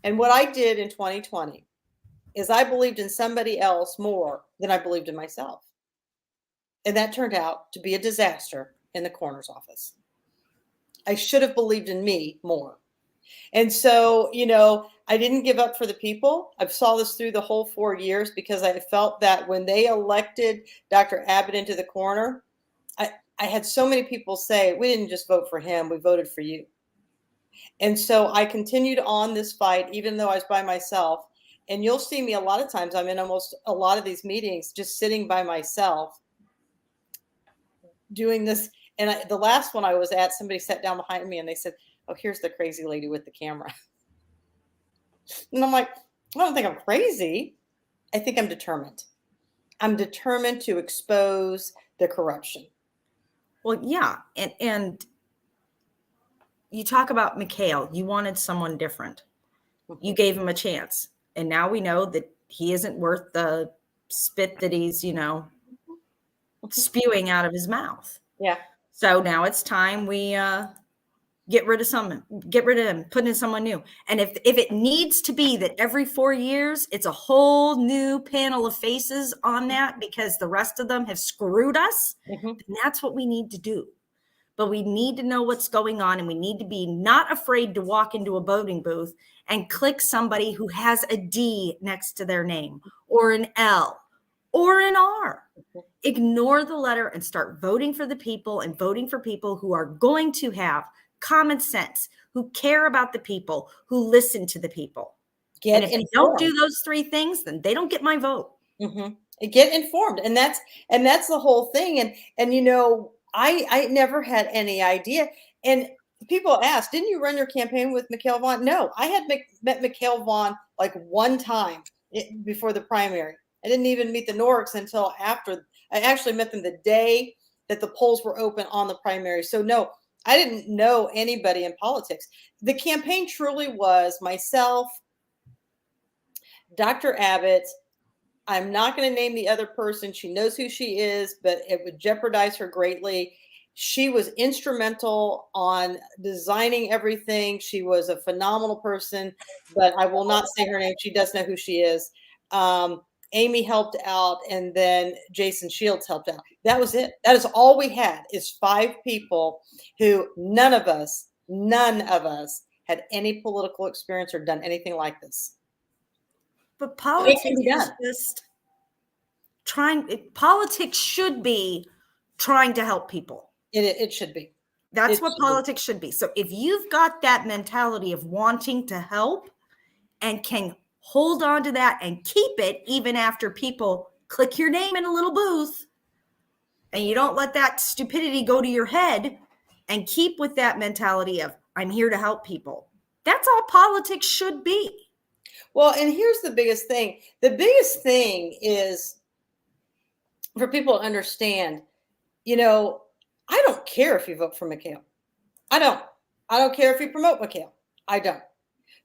And what I did in 2020 is I believed in somebody else more than I believed in myself. And that turned out to be a disaster in the coroner's office. I should have believed in me more. And so, you know, I didn't give up for the people. I saw this through the whole 4 years because I felt that when they elected Dr. Abbott into the coroner, I had so many people say, we didn't just vote for him, we voted for you. And so I continued on this fight, even though I was by myself. And you'll see me a lot of times, I'm in almost a lot of these meetings, just sitting by myself doing this. And the last one I was at, somebody sat down behind me and they said, oh, here's the crazy lady with the camera. And I'm like, I don't think I'm crazy. I think I'm determined. I'm determined to expose the corruption. Well, yeah. And you talk about Mikhail. You wanted someone different. You gave him a chance. And now we know that he isn't worth the spit that he's, you know, spewing out of his mouth. Yeah. So now it's time we get rid of him, put in someone new. And if it needs to be that every 4 years, it's a whole new panel of faces on that because the rest of them have screwed us, then that's what we need to do. but we need to know what's going on, and we need to be not afraid to walk into a voting booth and click somebody who has a D next to their name, or an L, or an R. Ignore the letter and start voting for the people, and voting for people who are going to have common sense, who care about the people, who listen to the people. Get and if they don't do those three things, then they don't get my vote. Get informed, and that's the whole thing. And you know, I never had any idea. And people ask, didn't you run your campaign with Mikhail Vaughn? No, I had met Mikhail Vaughn like one time before the primary. I didn't even meet the Norks until after. I actually met them the day that the polls were open on the primary. So no, I didn't know anybody in politics. The campaign truly was myself, Dr. Abbott. I'm not going to name the other person. She knows who she is, but it would jeopardize her greatly. She was instrumental on designing everything. She was a phenomenal person, but I will not say her name. She does know who she is. Amy helped out, and then Jason Shields helped out. That was it. That is all we had, is 5 people who none of us had any political experience or done anything like this. But politics is just politics should be trying to help people. It should be. That's what politics should be. So if you've got that mentality of wanting to help and can hold on to that and keep it even after people click your name in a little booth, and you don't let that stupidity go to your head, and keep with that mentality of, I'm here to help people. That's all politics should be. Well, and here's the biggest thing. The biggest thing is for people to understand, you know, I don't care if you vote for Mikhail. I don't care if you promote Mikhail. I don't.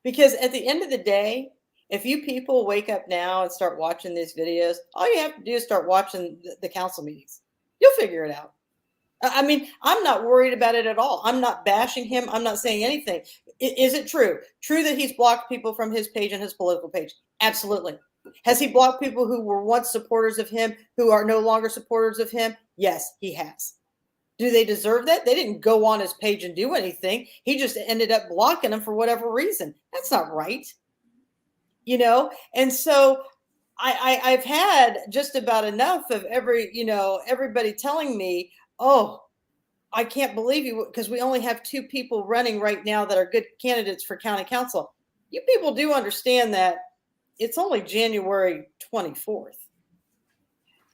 Because at the end of the day, if you people wake up now and start watching these videos, all you have to do is start watching the council meetings. You'll figure it out. I mean, I'm not worried about it at all. I'm not bashing him. I'm not saying anything. Is it true? True that he's blocked people from his page and his political page? Absolutely. Has he blocked people who were once supporters of him who are no longer supporters of him? Yes, he has. Do they deserve that? They didn't go on his page and do anything. He just ended up blocking them for whatever reason. That's not right. You know? And so I've had just about enough of everybody telling me, oh, I can't believe you, because we only have 2 people running right now that are good candidates for county council. You people do understand that it's only January 24th.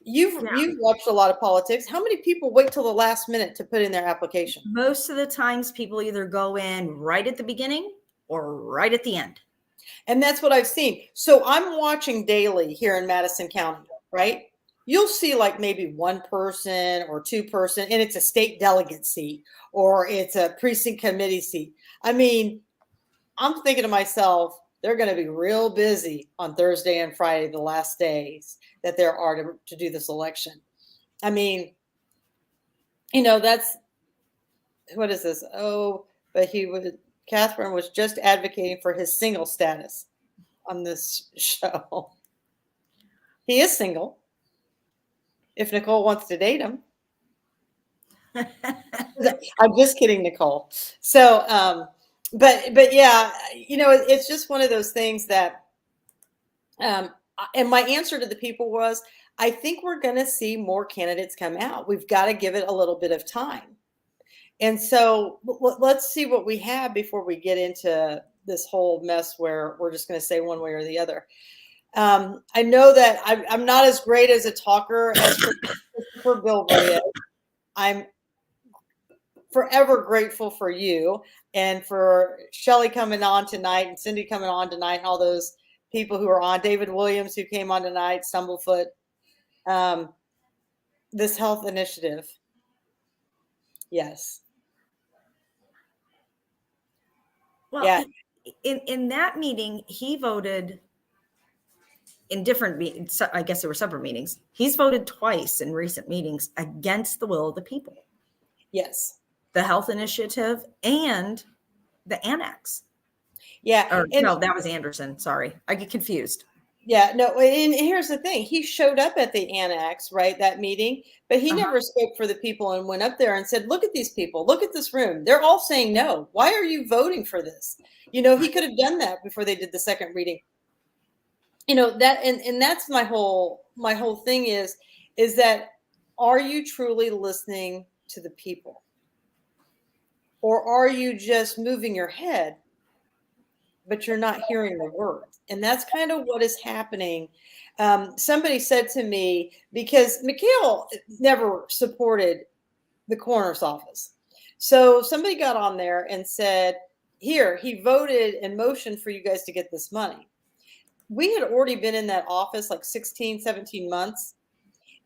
You've watched a lot of politics. How many people wait till the last minute to put in their application? Most of the times people either go in right at the beginning or right at the end. And that's what I've seen. So I'm watching daily here in Madison County, right? You'll see like maybe 1 person or 2 person, and it's a state delegate seat or it's a precinct committee seat. I mean, I'm thinking to myself, they're going to be real busy on Thursday and Friday, the last days that there are to do this election. I mean, you know, what is this? Oh, but Katherine was just advocating for his single status on this show. He is single. If Nicole wants to date him. I'm just kidding, Nicole. So, but yeah, you know, it's just one of those things that, and my answer to the people was, I think we're going to see more candidates come out. We've got to give it a little bit of time. And so let's see what we have before we get into this whole mess where we're just going to say one way or the other. I know that I'm not as great as a talker as Kristopher Bilbrey is. I'm forever grateful for you and for Shelley coming on tonight and Cindy coming on tonight and all those people who are on. David Williams, who came on tonight, Stumblefoot. This health initiative. Yes. Well, yeah. In that meeting, he voted in different meetings. I guess there were separate meetings. He's voted twice in recent meetings against the will of the people. Yes. The health initiative and the annex. Yeah. No, that was Anderson. Sorry. I get confused. Yeah, no, and here's the thing. He showed up at the annex, right, that meeting, but he Uh-huh. never spoke for the people and went up there and said, look at these people, look at this room. They're all saying no. Why are you voting for this? He could have done that before they did the second reading. That and that's my whole thing is that, are you truly listening to the people? Or are you just moving your head, but you're not hearing the words? And that's kind of what is happening. Somebody said to me, because McHale never supported the coroner's office. So somebody got on there and said, here, he voted and motioned for you guys to get this money. We had already been in that office like 16, 17 months,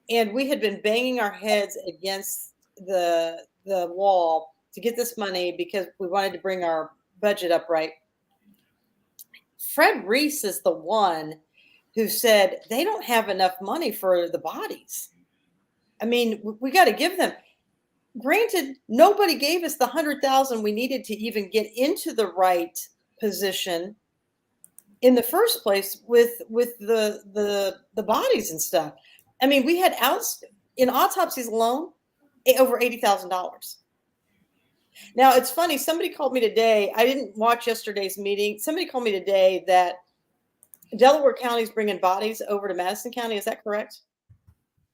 and we had been banging our heads against the wall to get this money because we wanted to bring our budget up right. Fred Reese is the one who said they don't have enough money for the bodies. I mean, we got to give them. Granted, nobody gave us the 100,000 we needed to even get into the right position in the first place with the bodies and stuff. I mean, we had in autopsies alone over $80,000. Now, it's funny. Somebody called me today. I didn't watch yesterday's meeting. Somebody called me today that Delaware County is bringing bodies over to Madison County. Is that correct?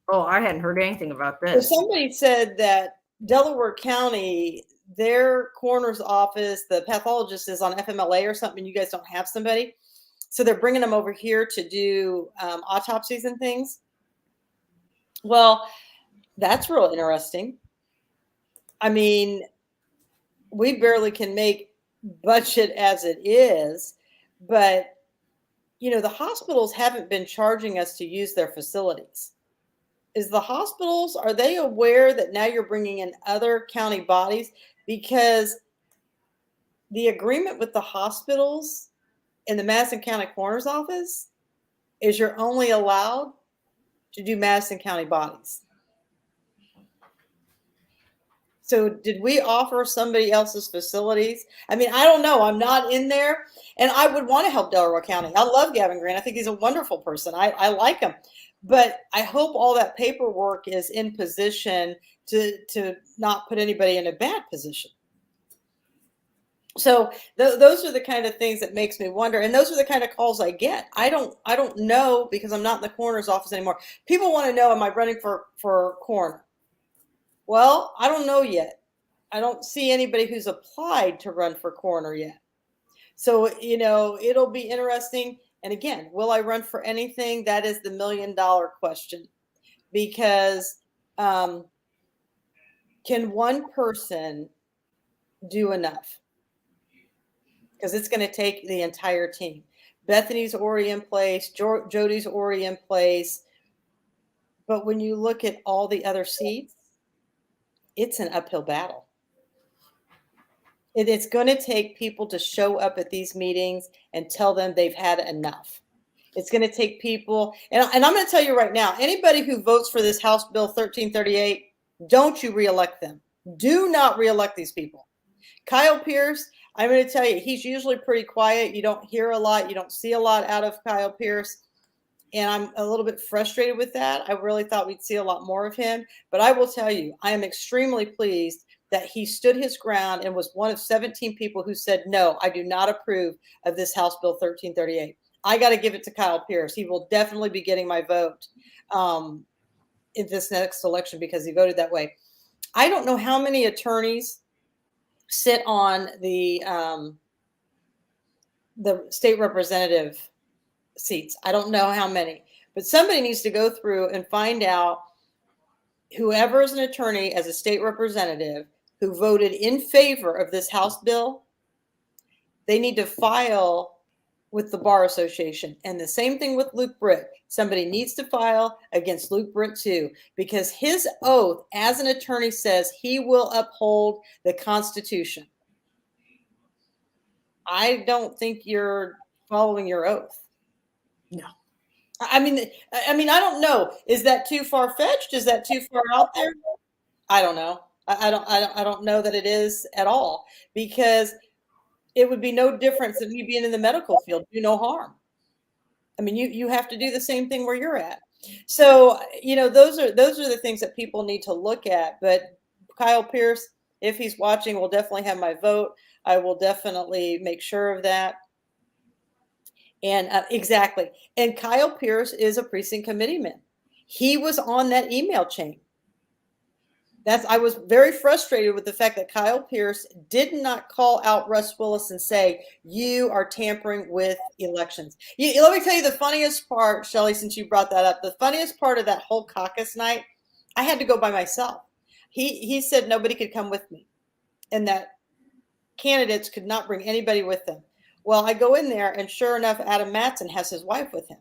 Oh, I hadn't heard anything about So this. somebody said that Delaware County, their coroner's office, the pathologist is on FMLA or something. You guys don't have somebody. So they're bringing them over here to do autopsies and things. Well, that's real interesting. I mean, we barely can make budget as it is, but the hospitals haven't been charging us to use their facilities. Are they aware that now you're bringing in other county bodies? Because the agreement with the hospitals in the Madison County Coroner's Office is you're only allowed to do Madison County bodies. So did we offer somebody else's facilities? I mean, I don't know. I'm not in there, and I would want to help Delaware County. I love Gavin Grant. I think he's a wonderful person. I like him, but I hope all that paperwork is in position to not put anybody in a bad position. So those are the kind of things that makes me wonder, and those are the kind of calls I get. I don't know, because I'm not in the coroner's office anymore. People want to know, am I running for coroner? Well, I don't know yet. I don't see anybody who's applied to run for coroner yet. So, it'll be interesting. And again, will I run for anything? That is the $1 million question, because can one person do enough? Because it's going to take the entire team. Bethany's already in place. Jody's already in place. But when you look at all the other seats, it's an uphill battle. It's going to take people to show up at these meetings and tell them they've had enough. It's going to take people, and I'm going to tell you right now, anybody who votes for this House Bill 1338, don't you reelect them. Do not reelect these people. Kyle Pierce, I'm going to tell you, he's usually pretty quiet. You don't hear a lot. You don't see a lot out of Kyle Pierce. And I'm a little bit frustrated with that. I really thought we'd see a lot more of him. But I will tell you, I am extremely pleased that he stood his ground and was one of 17 people who said, no, I do not approve of this House Bill 1338. I got to give it to Kyle Pierce. He will definitely be getting my vote in this next election because he voted that way. I don't know how many attorneys sit on the state representative seats. I don't know how many, but somebody needs to go through and find out whoever is an attorney as a state representative who voted in favor of this House bill. They need to file with the Bar Association. And the same thing with Luke Britt. Somebody needs to file against Luke Britt too, because his oath as an attorney says he will uphold the Constitution. I don't think you're following your oath. No. I mean, I don't know. Is that too far-fetched? Is that too far out there? I don't know. I don't know that it is at all, because it would be no difference than me being in the medical field. Do no harm. I mean, you have to do the same thing where you're at. So, those are the things that people need to look at. But Kyle Pierce, if he's watching, will definitely have my vote. I will definitely make sure of that. And exactly. And Kyle Pierce is a precinct committeeman. He was on that email chain. I was very frustrated with the fact that Kyle Pierce did not call out Russ Willis and say, you are tampering with elections. Let me tell you the funniest part, Shelley, since you brought that up. The funniest part of that whole caucus night, I had to go by myself. He said nobody could come with me and that candidates could not bring anybody with them. Well, I go in there and sure enough, Adam Matson has his wife with him.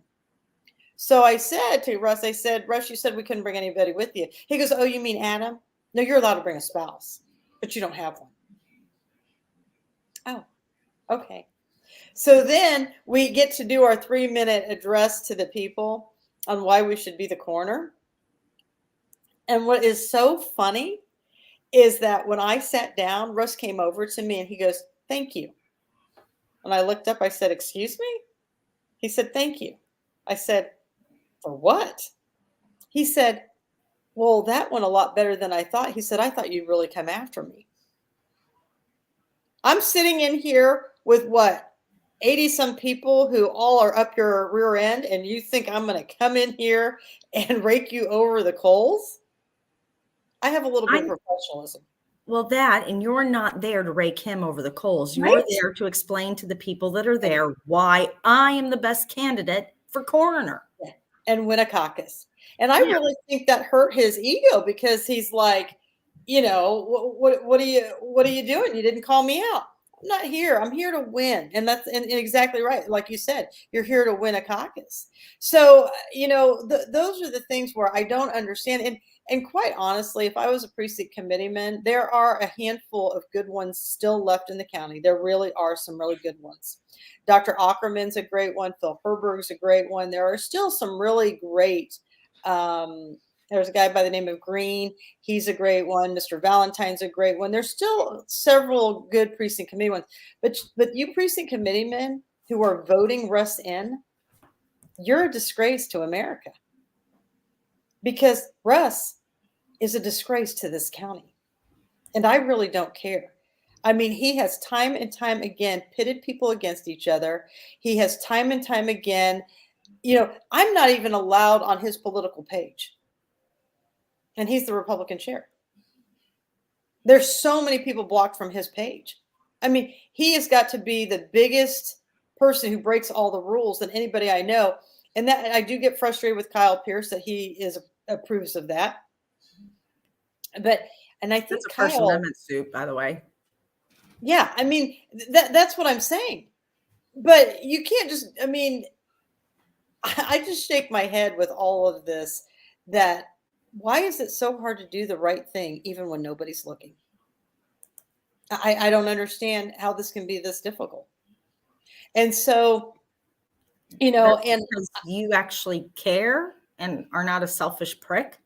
So I said to Russ, Russ, you said we couldn't bring anybody with you. He goes, oh, you mean Adam? No, you're allowed to bring a spouse, but you don't have one. Oh, okay. So then we get to do our 3-minute address to the people on why we should be the coroner. And what is so funny is that when I sat down, Russ came over to me and he goes, thank you. And I looked up, I said, excuse me? He said, thank you. I said, for what? He said, well, that went a lot better than I thought. He said, I thought you'd really come after me. I'm sitting in here with 80 some people who all are up your rear end, and you think I'm going to come in here and rake you over the coals? I have a little bit of professionalism. Well, and you're not there to rake him over the coals. You're there to explain to the people that are there why I am the best candidate for coroner. Yeah. And win a caucus. And I really think that hurt his ego because he's like, what are you doing? You didn't call me out. I'm not here. I'm here to win. And that's and exactly right. Like you said, you're here to win a caucus. So, those are the things where I don't understand. And quite honestly, if I was a precinct committeeman, there are a handful of good ones still left in the county. There really are some really good ones. Dr. Ackerman's a great one. Phil Herberg's a great one. There are still some really great. There's a guy by the name of Green. He's a great one. Mr. Valentine's a great one. There's still several good precinct committee ones. But you precinct committeemen who are voting Russ in, you're a disgrace to America. Because Russ is a disgrace to this county. And I really don't care. I mean, he has time and time again pitted people against each other. He has time and time again, I'm not even allowed on his political page. And he's the Republican chair. There's so many people blocked from his page. I mean, he has got to be the biggest person who breaks all the rules than anybody I know. And that I do get frustrated with Kyle Pierce that he approves of that. And I think that's a First Amendment suit, by the way. Yeah, I mean, that's what I'm saying. But you can't just, I just shake my head with all of this, that why is it so hard to do the right thing even when nobody's looking? I don't understand how this can be this difficult. And so, and because you actually care and are not a selfish prick.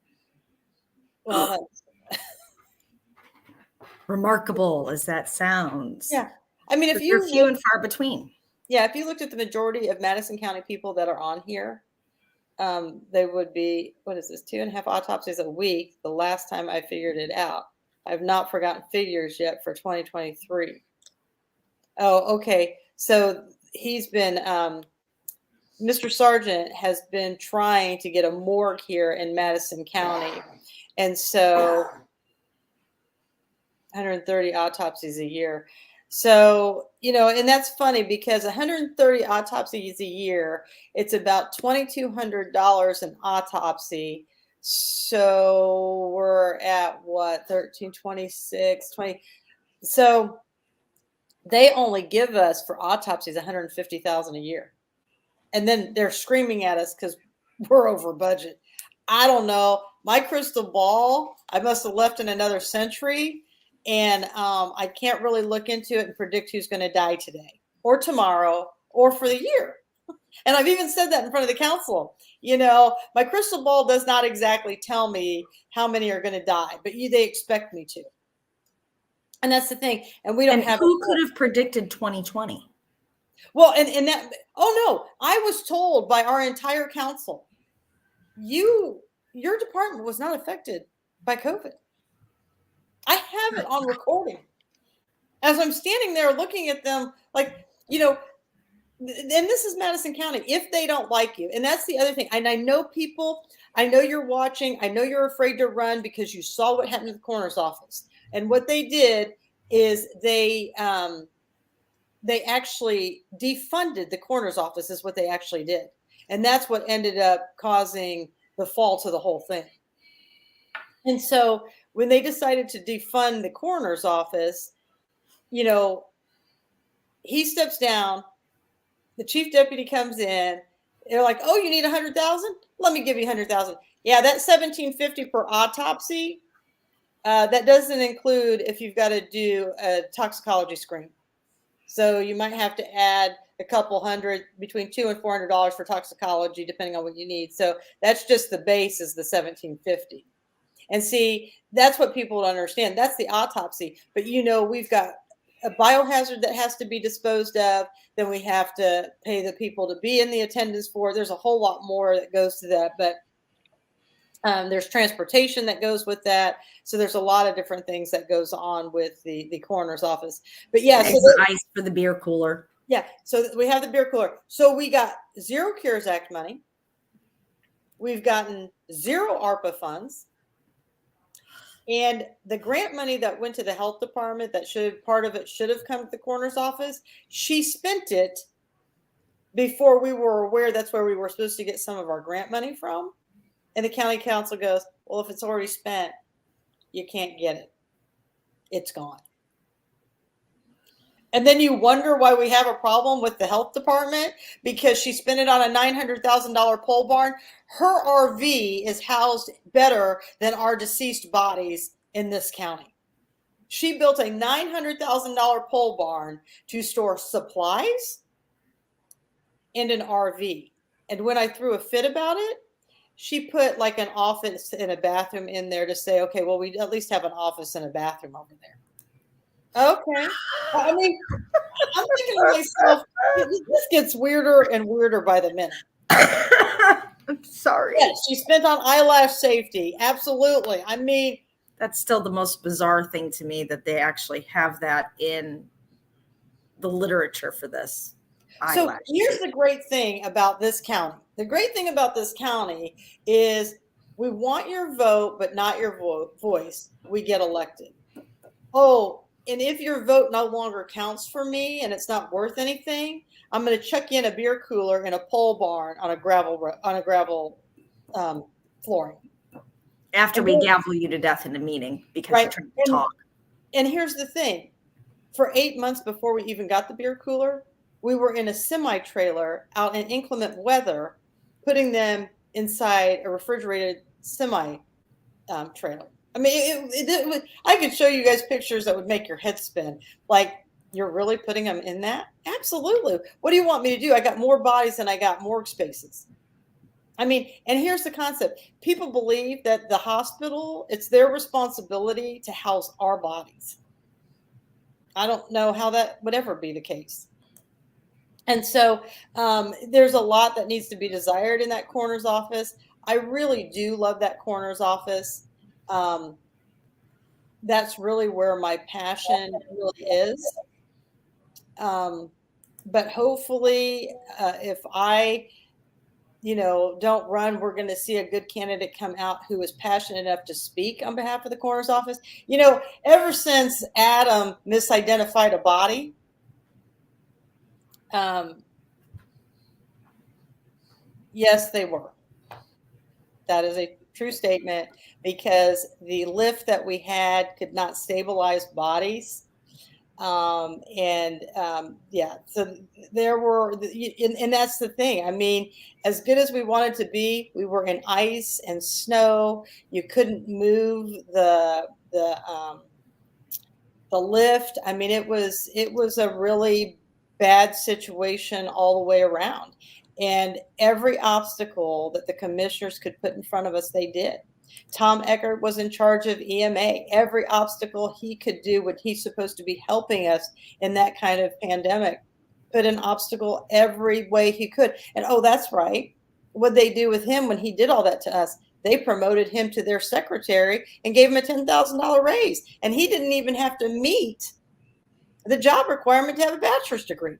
Well, remarkable as that sounds. Yeah. I mean, if you're few and far between. Yeah. If you looked at the majority of Madison County people that are on here, they would be, 2.5 autopsies a week. The last time I figured it out, I've not forgotten figures yet for 2023. Oh, okay. So he's been, Mr. Sargent has been trying to get a morgue here in Madison County. And so 130 autopsies a year. So, and that's funny because 130 autopsies a year, it's about $2,200 an autopsy. So we're at 13, 26, 20. So they only give us for autopsies $150,000 a year. And then they're screaming at us because we're over budget. I don't know. My crystal ball, I must have left in another century. And I can't really look into it and predict who's going to die today or tomorrow or for the year. And I've even said that in front of the council. My crystal ball does not exactly tell me how many are going to die, but they expect me to. And that's the thing. And we don't have. Who could have predicted 2020? Well, and that, oh no, I was told by our entire council, your department was not affected by COVID. I have it on recording. As I'm standing there looking at them, like, and this is Madison County, if they don't like you. And that's the other thing. And I know people, I know you're watching, I know you're afraid to run because you saw what happened to the coroner's office. And what they did is they actually defunded the coroner's office is what they actually did. And that's what ended up causing the fall to the whole thing. And so when they decided to defund the coroner's office, he steps down, the chief deputy comes in, they're like, oh, you need 100,000? Let me give you 100,000. Yeah, that 1750 per autopsy, that doesn't include if you've got to do a toxicology screen. So you might have to add a couple hundred, between $200 and $400 for toxicology, depending on what you need. So that's just the base is the 1750. And see, that's what people don't understand. That's the autopsy. But we've got a biohazard that has to be disposed of. Then we have to pay the people to be in the attendance for. There's a whole lot more that goes to that. But there's transportation that goes with that. So there's a lot of different things that goes on with the coroner's office. But yeah, so ice for the beer cooler. Yeah, so we have the beer cooler. So we got zero CARES Act money. We've gotten zero ARPA funds. And the grant money that went to the health department, part of it should have come to the coroner's office. She spent it before we were aware that's where we were supposed to get some of our grant money from. And the county council goes, well, if it's already spent, you can't get it. It's gone. And then you wonder why we have a problem with the health department because she spent it on a $900,000 pole barn. Her RV is housed better than our deceased bodies in this county. She built a $900,000 pole barn to store supplies and an RV. And when I threw a fit about it, she put like an office and a bathroom in there to say, okay, well, we at least have an office and a bathroom over there. Okay. I mean, I'm thinking to myself, this gets weirder and weirder by the minute. I'm sorry. Yes, she spent on eyelash safety. Absolutely. I mean, that's still the most bizarre thing to me that they actually have that in the literature for this. So here's the great thing about this county. The great thing about this county is we want your vote, but not your voice. We get elected. Oh, and if your vote no longer counts for me and it's not worth anything, I'm going to chuck you in a beer cooler in a pole barn on a gravel flooring. After we gavel you to death in a meeting because you're trying to talk. And here's the thing. For 8 months before we even got the beer cooler, we were in a semi-trailer out in inclement weather, putting them inside a refrigerated semi-trailer. I mean, I could show you guys pictures that would make your head spin. Like, you're really putting them in that? Absolutely. What do you want me to do? I got more bodies than I got morgue spaces. I mean, and here's the concept. People believe that the hospital, it's their responsibility to house our bodies. I don't know how that would ever be the case. And so there's a lot that needs to be desired in that coroner's office. I really do love that coroner's office. That's really where my passion really is. But hopefully, if I, don't run, we're going to see a good candidate come out who is passionate enough to speak on behalf of the coroner's office. Ever since Adam misidentified a body, yes, they were. That is a true statement because the lift that we had could not stabilize bodies. So there were, and that's the thing. I mean, as good as we wanted to be, we were in ice and snow. You couldn't move the lift. I mean, it was a really bad situation all the way around. And every obstacle that the commissioners could put in front of us, they did. Tom Eckert was in charge of EMA. Every obstacle he could do when he's supposed to be helping us in that kind of pandemic, put an obstacle every way he could. And oh, that's right. What they do with him when he did all that to us, they promoted him to their secretary and gave him a $10,000 raise. And he didn't even have to meet the job requirement to have a bachelor's degree.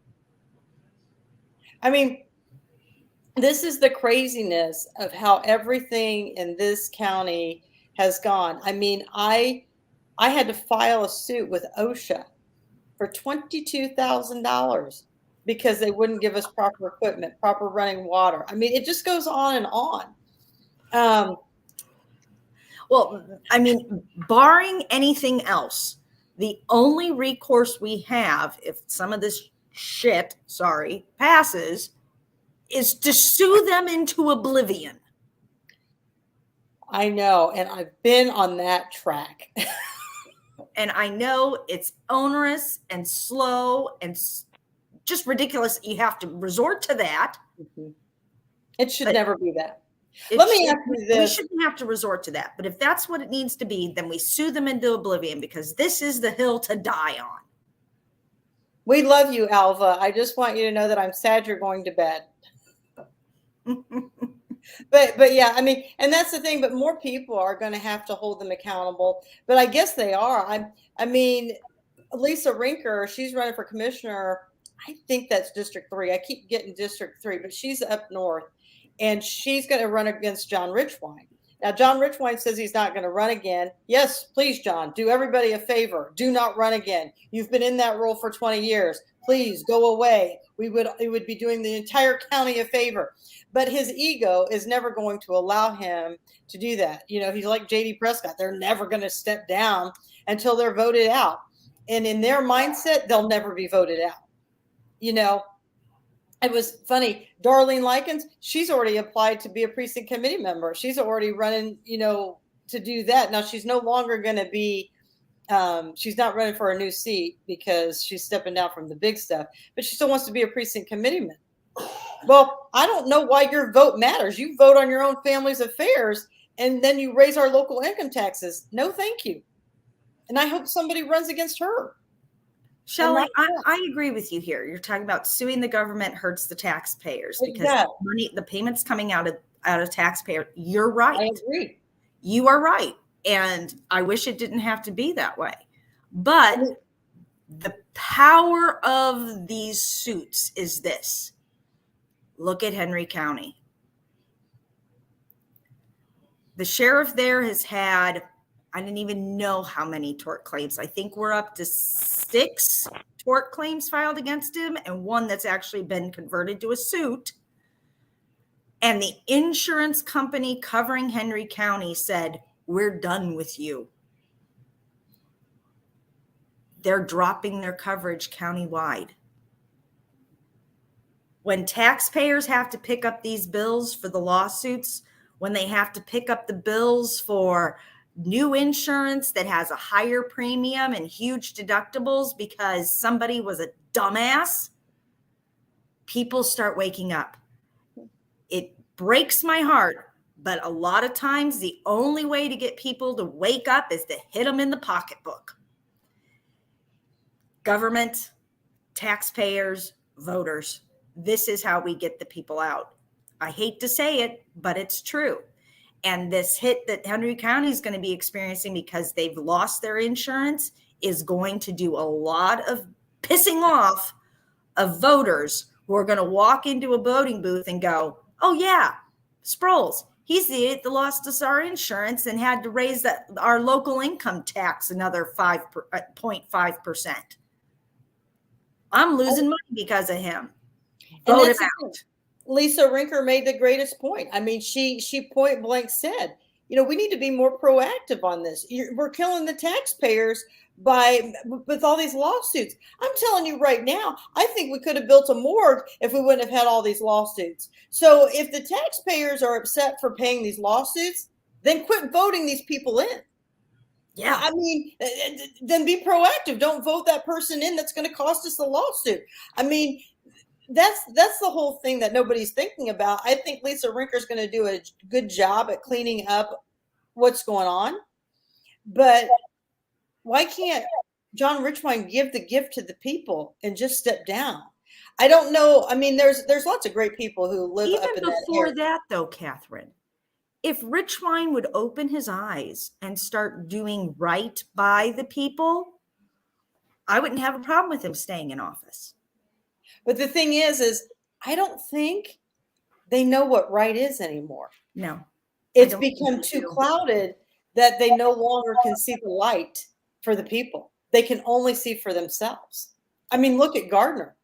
I mean, this is the craziness of how everything in this county has gone. I mean, I had to file a suit with OSHA for $22,000 because they wouldn't give us proper equipment, proper running water. I mean, it just goes on and on. Well, I mean, barring anything else, the only recourse we have if some of this shit, passes, is to sue them into oblivion. I know, and I've been on that track. And I know it's onerous and slow and just ridiculous. You have to resort to that. It should never be that. Let me ask you this. We shouldn't have to resort to that. But if that's what it needs to be, then we sue them into oblivion because this is the hill to die on. We love you, Alva. I just want you to know that I'm sad you're going to bed. But yeah, I mean, and that's the thing, but more people are going to have to hold them accountable. But I guess they are. I mean, Lisa Rinker, she's running for commissioner. I think that's District 3. I keep getting District 3, but she's up north. And she's going to run against John Richwine. Now, John Richwine says he's not going to run again. Yes, please, John, do everybody a favor. Do not run again. You've been in that role for 20 years. Please go away. It would be doing the entire county a favor. But his ego is never going to allow him to do that. You know, he's like J.D. Prescott. They're never going to step down until they're voted out. And in their mindset, they'll never be voted out. You know, it was funny. Darlene Likens, she's already applied to be a precinct committee member. She's already running, you know, to do that. Now, she's no longer going to be, she's not running for a new seat because she's stepping down from the big stuff, but she still wants to be a precinct committeeman. Well, I don't know why your vote matters. You vote on your own family's affairs, and then you raise our local income taxes. No, thank you. And I hope somebody runs against her. Shelley, I agree with you here. You're talking about suing the government hurts the taxpayers because the payments coming out of taxpayer. You're right. I agree. You are right. And I wish it didn't have to be that way. But the power of these suits is this. Look at Henry County. The sheriff there has had, I didn't even know how many tort claims. I think we're up to 6 tort claims filed against him and one that's actually been converted to a suit. And the insurance company covering Henry County said, we're done with you. They're dropping their coverage countywide. When taxpayers have to pick up these bills for the lawsuits, when they have to pick up the bills for new insurance that has a higher premium and huge deductibles because somebody was a dumbass, people start waking up. It breaks my heart, but a lot of times the only way to get people to wake up is to hit them in the pocketbook. Government, taxpayers, voters. This is how we get the people out. I hate to say it, but it's true. And this hit that Henry County is going to be experiencing because they've lost their insurance is going to do a lot of pissing off of voters who are going to walk into a voting booth and go, oh yeah, Sproles, he's the idiot that lost us our insurance and had to raise our local income tax another 0.5%. I'm losing money because of him. Vote him out. Lisa Rinker made the greatest point. I mean, she point blank said, you know, we need to be more proactive on this. We're killing the taxpayers with all these lawsuits. I'm telling you right now, I think we could have built a morgue if we wouldn't have had all these lawsuits. So if the taxpayers are upset for paying these lawsuits, then quit voting these people in. Yeah, I mean, then be proactive. Don't vote that person in that's going to cost us the lawsuit. I mean, that's the whole thing that nobody's thinking about. I think Lisa Rinker is going to do a good job at cleaning up what's going on. But why can't John Richwine give the gift to the people and just step down? I don't know. I mean, there's lots of great people who live Even up in that before area. that, though, Catherine, if Richwine would open his eyes and start doing right by the people, I wouldn't have a problem with him staying in office. But the thing is I don't think they know what right is anymore. No. It's don't think become they too do. clouded that they no longer can see the light for the people. They can only see for themselves. I mean, look at Gardner.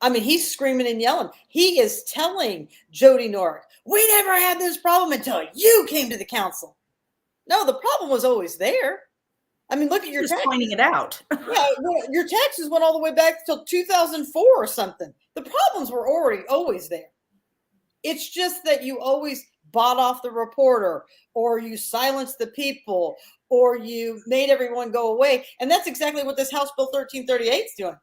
I mean, he's screaming and yelling. He is telling Jody Norick, we never had this problem until you came to the council. No, the problem was always there. I mean, look at your Just taxes. pointing it out. Yeah, well, your taxes went all the way back till 2004 or something. The problems were always there. It's just that you always bought off the reporter, or you silenced the people, or you made everyone go away. And that's exactly what this House Bill 1338 is doing.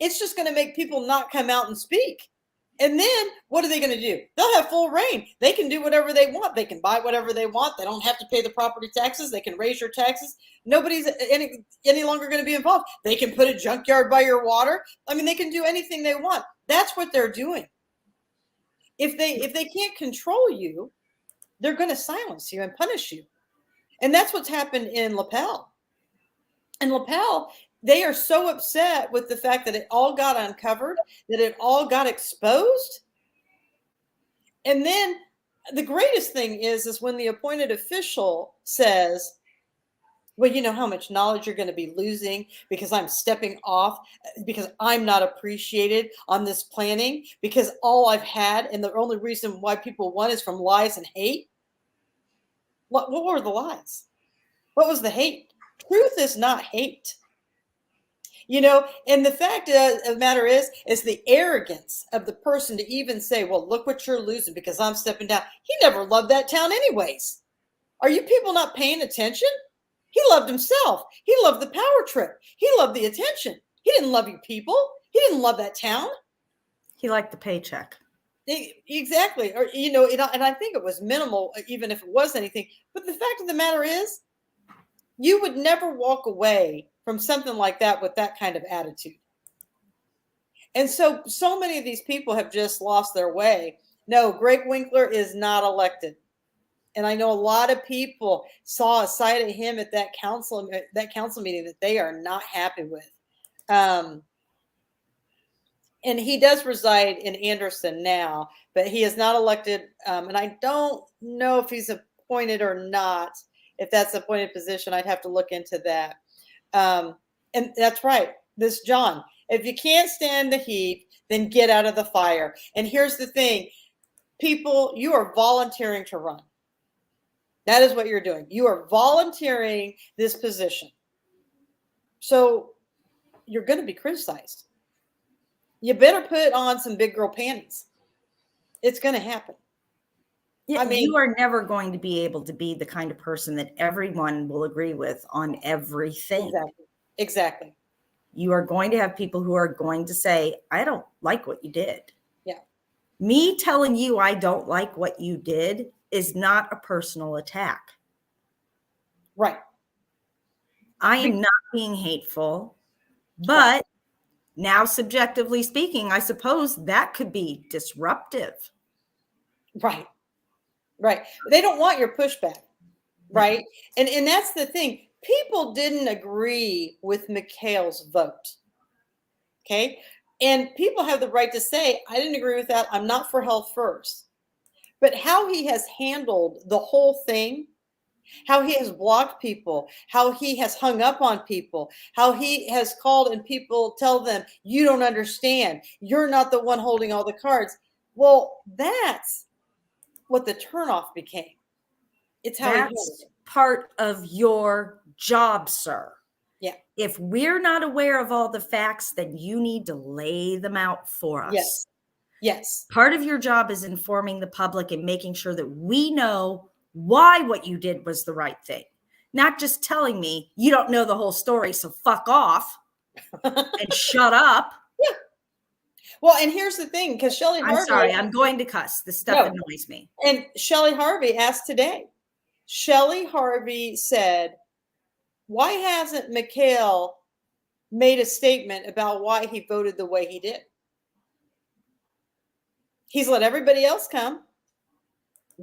It's just going to make people not come out and speak. And then what are they going to do? They'll have full reign. They can do whatever they want. They can buy whatever they want. They don't have to pay the property taxes. They can raise your taxes. Nobody's any longer going to be involved. They can put a junkyard by your water. I mean, they can do anything they want. That's what they're doing. If they can't control you, they're going to silence you and punish you. And that's what's happened in LaPel. In LaPel, they are so upset with the fact that it all got uncovered, that it all got exposed. And then the greatest thing is when the appointed official says, well, you know how much knowledge you're going to be losing because I'm stepping off, because I'm not appreciated on this planning, because all I've had and the only reason why people won is from lies and hate. What were the lies? What was the hate? Truth is not hate. You know, and the fact of the matter is the arrogance of the person to even say, well, look what you're losing because I'm stepping down. He never loved that town anyways. Are you people not paying attention? He loved himself. He loved the power trip. He loved the attention. He didn't love you people. He didn't love that town. He liked the paycheck. Exactly. Or, you know, and I think it was minimal, even if it was anything. But the fact of the matter is, you would never walk away from something like that with that kind of attitude. And so many of these people have just lost their way. No, Greg Winkler is not elected. And I know a lot of people saw a side of him at that council meeting that they are not happy with. And he does reside in Anderson now, but he is not elected. And I don't know if he's appointed or not. If that's an appointed position, I'd have to look into that. And that's right. This John, if you can't stand the heat, then get out of the fire. And here's the thing, people, you are volunteering to run. That is what you're doing. You are volunteering this position. So you're going to be criticized. You better put on some big girl panties. It's going to happen. Yeah, I mean, you are never going to be able to be the kind of person that everyone will agree with on everything. Exactly. You are going to have people who are going to say, I don't like what you did. Yeah. Me telling you I don't like what you did is not a personal attack. Right. I am not being hateful, but now subjectively speaking, I suppose that could be disruptive. Right. Right. They don't want your pushback. Right. And that's the thing. People didn't agree with McHale's vote. Okay. And people have the right to say, I didn't agree with that. I'm not for health first. But how he has handled the whole thing, how he has blocked people, how he has hung up on people, how he has called and people tell them, you don't understand. You're not the one holding all the cards. Well, that's what the turnoff became. It's how he handled it. Part of your job, sir. Yeah. If we're not aware of all the facts, then you need to lay them out for us. Yes. Yes. Part of your job is informing the public and making sure that we know why what you did was the right thing. Not just telling me you don't know the whole story, so fuck off and shut up. Yeah. Well, and here's the thing, because Shelley Harvey. I'm sorry, I'm going to cuss. This stuff annoys me. And Shelley Harvey asked today. Shelley Harvey said, why hasn't McHale made a statement about why he voted the way he did? He's let everybody else come.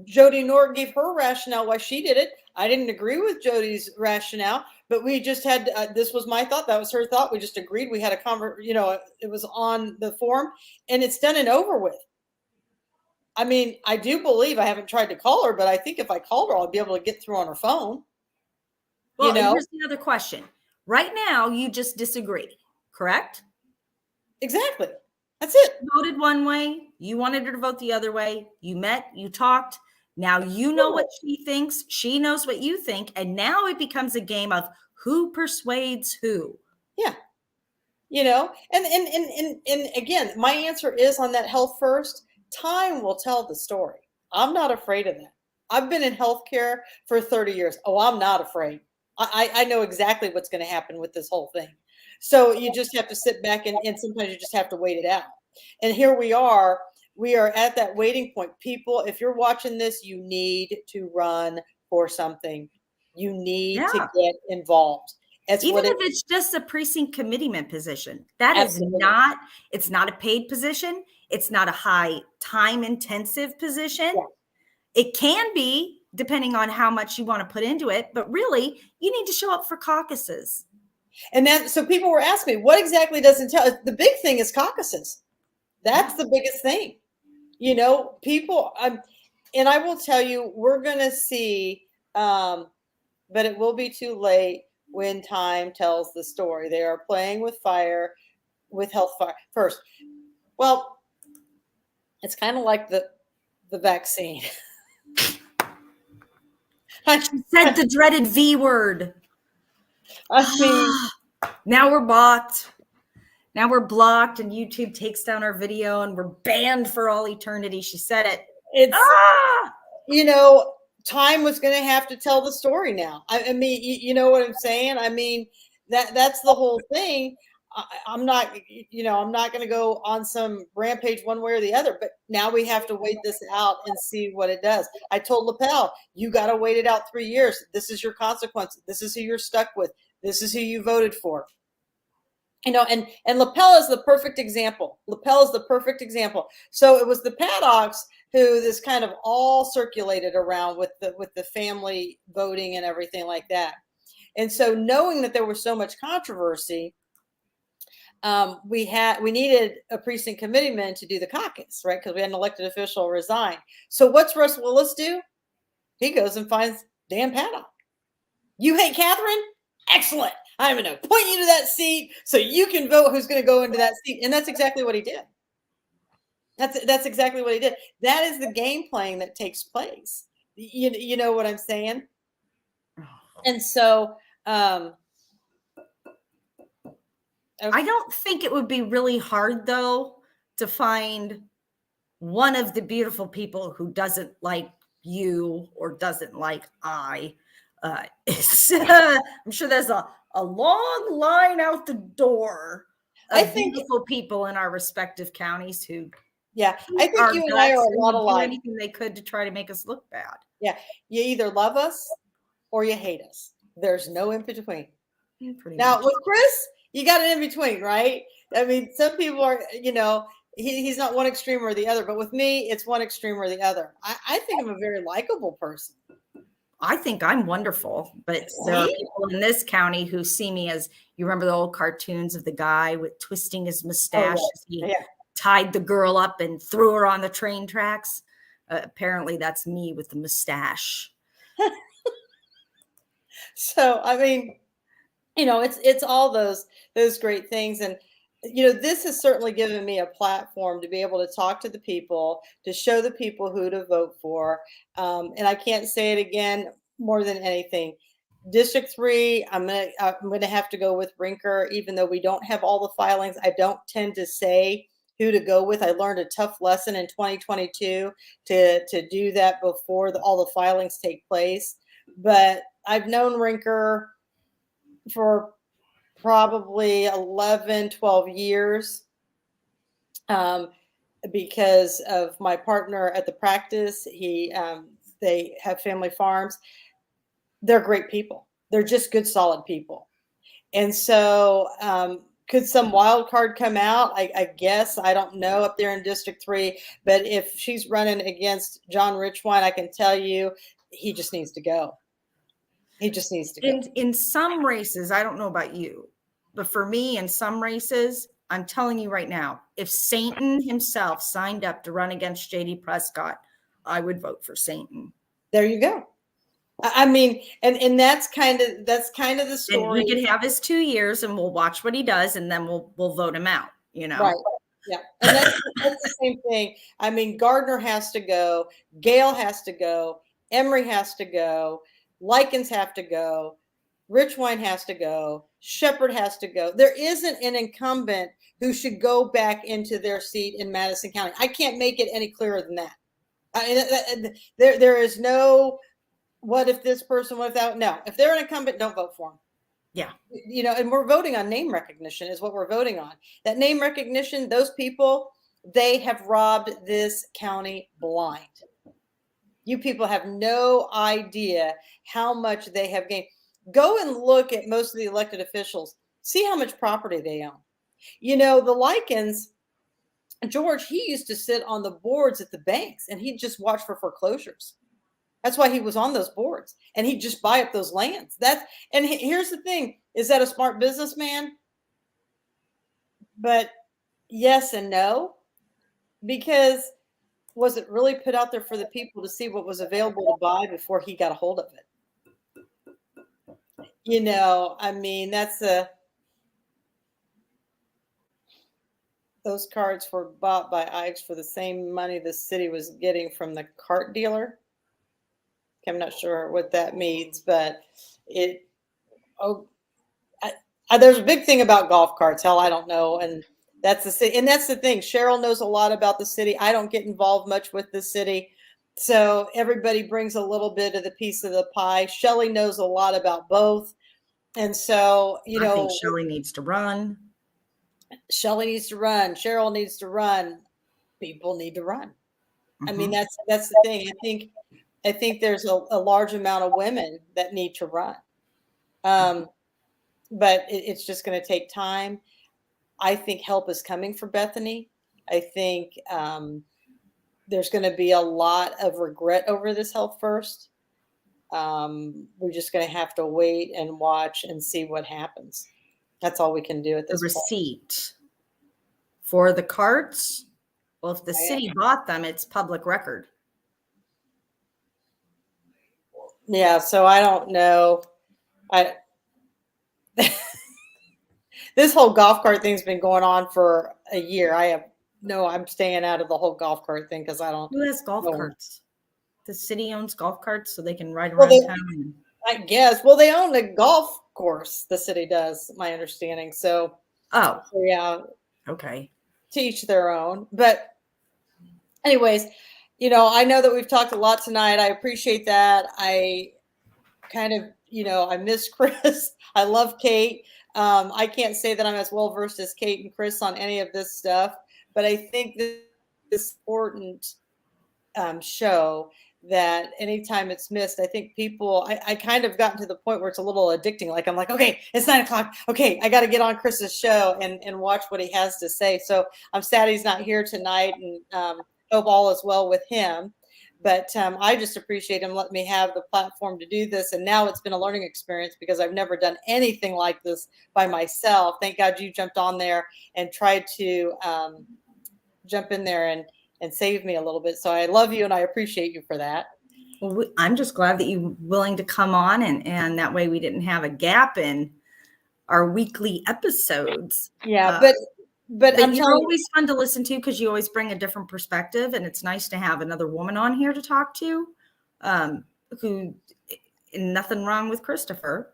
Jody Nord gave her rationale why she did it. I didn't agree with Jody's rationale, but we just had, this was my thought. That was her thought. We just agreed. We had a it was on the forum, and it's done and over with. I mean, I do believe, I haven't tried to call her, but I think if I called her, I'll be able to get through on her phone. Well, here's the other question. Right now, you just disagree, correct? Exactly. That's it. She voted one way. You wanted her to vote the other way. You met, you talked. Now you know what she thinks. She knows what you think. And now it becomes a game of who persuades who. Yeah. And again, my answer is on that health first. Time will tell the story. I'm not afraid of that. I've been in healthcare for 30 years. Oh, I'm not afraid. I know exactly what's going to happen with this whole thing. So you just have to sit back and sometimes you just have to wait it out. And here we are at that waiting point. People, if you're watching this, you need to run for something. You need to get involved. Even if it's just a precinct committeeman position, that is not, it's not a paid position. It's not a high time intensive position. Yeah. It can be depending on how much you want to put into it, but really you need to show up for caucuses. And so people were asking me, what exactly doesn't tell? The big thing is caucuses. That's the biggest thing. People, and I will tell you, we're going to see, but it will be too late when time tells the story. They are playing with fire, with health fire first. Well, it's kind of like the vaccine. I said the dreaded V word. I mean, now we're blocked. Now we're blocked, and YouTube takes down our video, and we're banned for all eternity. She said it. It's time was going to have to tell the story now. I mean, you know what I'm saying? I mean, that's the whole thing. I'm not going to go on some rampage one way or the other, but now we have to wait this out and see what it does. I told Lapel, you got to wait it out 3 years. This is your consequence. This is who you're stuck with. This is who you voted for. And Lapel is the perfect example. Lapel is the perfect example. So it was the Paddocks who this kind of all circulated around with the family voting and everything like that. And so knowing that there was so much controversy, we needed a precinct committeeman to do the caucus, right? Because we had an elected official resign. So what's Russ Willis do? He goes and finds Dan Paddock. You hate Katherine? Excellent. I'm going to appoint you to that seat so you can vote who's going to go into that seat. And that's exactly what he did. That's exactly what he did. That is the game playing that takes place. You know what I'm saying? And so I don't think it would be really hard, though, to find one of the beautiful people who doesn't like you or doesn't like I. I'm sure there's a long line out the door of beautiful people in our respective counties who I think you and I are a lot alike. Anything they could to try to make us look bad. Yeah, you either love us or you hate us. There's no in between. Now with Chris, you got an in between, right? I mean, some people are, he's not one extreme or the other, but with me, it's one extreme or the other. I think I'm a very likable person. I think I'm wonderful, but there are people in this county who see me as, you remember the old cartoons of the guy with twisting his mustache as he tied the girl up and threw her on the train tracks? Apparently that's me with the mustache. So, I mean, it's all those great things. And, this has certainly given me a platform to be able to talk to the people, to show the people who to vote for. And I can't say it again more than anything. District 3, I'm gonna have to go with Rinker, even though we don't have all the filings. I don't tend to say who to go with. I learned a tough lesson in 2022 to do that before all the filings take place. But I've known Rinker for probably 11, 12 years because of my partner at the practice. They have family farms. They're great people. They're just good, solid people. And so Could some wild card come out? I guess. I don't know up there in District 3. But if she's running against John Richwine, I can tell you he just needs to go. He just needs to go. In some races, I don't know about you, but for me, in some races, I'm telling you right now, if Satan himself signed up to run against JD Prescott, I would vote for Satan. There you go. I mean, and that's kind of the story. And he could have his 2 years, and we'll watch what he does, and then we'll vote him out. You know, Right? Yeah, and that's the same thing. I mean, Gardner has to go, Gale has to go, Emery has to go, Likens have to go, Richwine has to go, Shepherd has to go. There isn't an incumbent who should go back into their seat in Madison County. I can't make it any clearer than that. I mean, there is no, what if this person, what if that? No, if they're an incumbent, don't vote for them. Yeah. You know, and we're voting on name recognition is what we're voting on. That name recognition, those people, they have robbed this county blind. You people have no idea how much they have gained. Go and look at most of the elected officials. See how much property they own. You know, the Likens, George, he used to sit on the boards at the banks and he'd just watch for foreclosures. That's why he was on those boards, and he'd just buy up those lands. And here's the thing: is that a smart businessman? But yes and no, because was it really put out there for the people to see what was available to buy before he got a hold of it? You know, I mean, those carts were bought by Ikes for the same money the city was getting from the cart dealer. I'm not sure what that means, but there's a big thing about golf carts. Hell, I don't know. And that's the thing. Cheryl knows a lot about the city. I don't get involved much with the city. So everybody brings a little bit of the piece of the pie. Shelley knows a lot about both. And so, I think Shelley needs to run. Shelley needs to run. Cheryl needs to run. People need to run. Mm-hmm. I mean, that's the thing. I think there's a large amount of women that need to run. But it's just going to take time. I think help is coming for Bethany. I think there's going to be a lot of regret over this Health First. We're just going to have to wait and watch and see what happens. That's all we can do at this point. The receipt for the carts. Well, if the city bought them, it's public record. Yeah, so I don't know. This whole golf cart thing's been going on for a year. I'm staying out of the whole golf cart thing because I don't. Who has golf carts? The city owns golf carts so they can ride around town. I guess. Well, they own a golf course. The city does, my understanding. So. Oh. Yeah. Okay. To each their own. But anyways, I know that we've talked a lot tonight. I appreciate that. I kind of, I miss Chris. I love Kate. I can't say that I'm as well versed as Kate and Chris on any of this stuff, but I think this is important show that anytime it's missed, I think people, I kind of gotten to the point where it's a little addicting. Like, I'm like, okay, it's 9:00. Okay, I got to get on Chris's show and watch what he has to say. So I'm sad he's not here tonight, and hope all is well with him. But I just appreciate him letting me have the platform to do this. And now it's been a learning experience because I've never done anything like this by myself. Thank God you jumped on there and tried to jump in there and save me a little bit. So I love you and I appreciate you for that. Well, I'm just glad that you're willing to come on and that way we didn't have a gap in our weekly episodes. Yeah, but you're always fun to listen to because you always bring a different perspective, and it's nice to have another woman on here to talk to. Who, nothing wrong with Kristopher.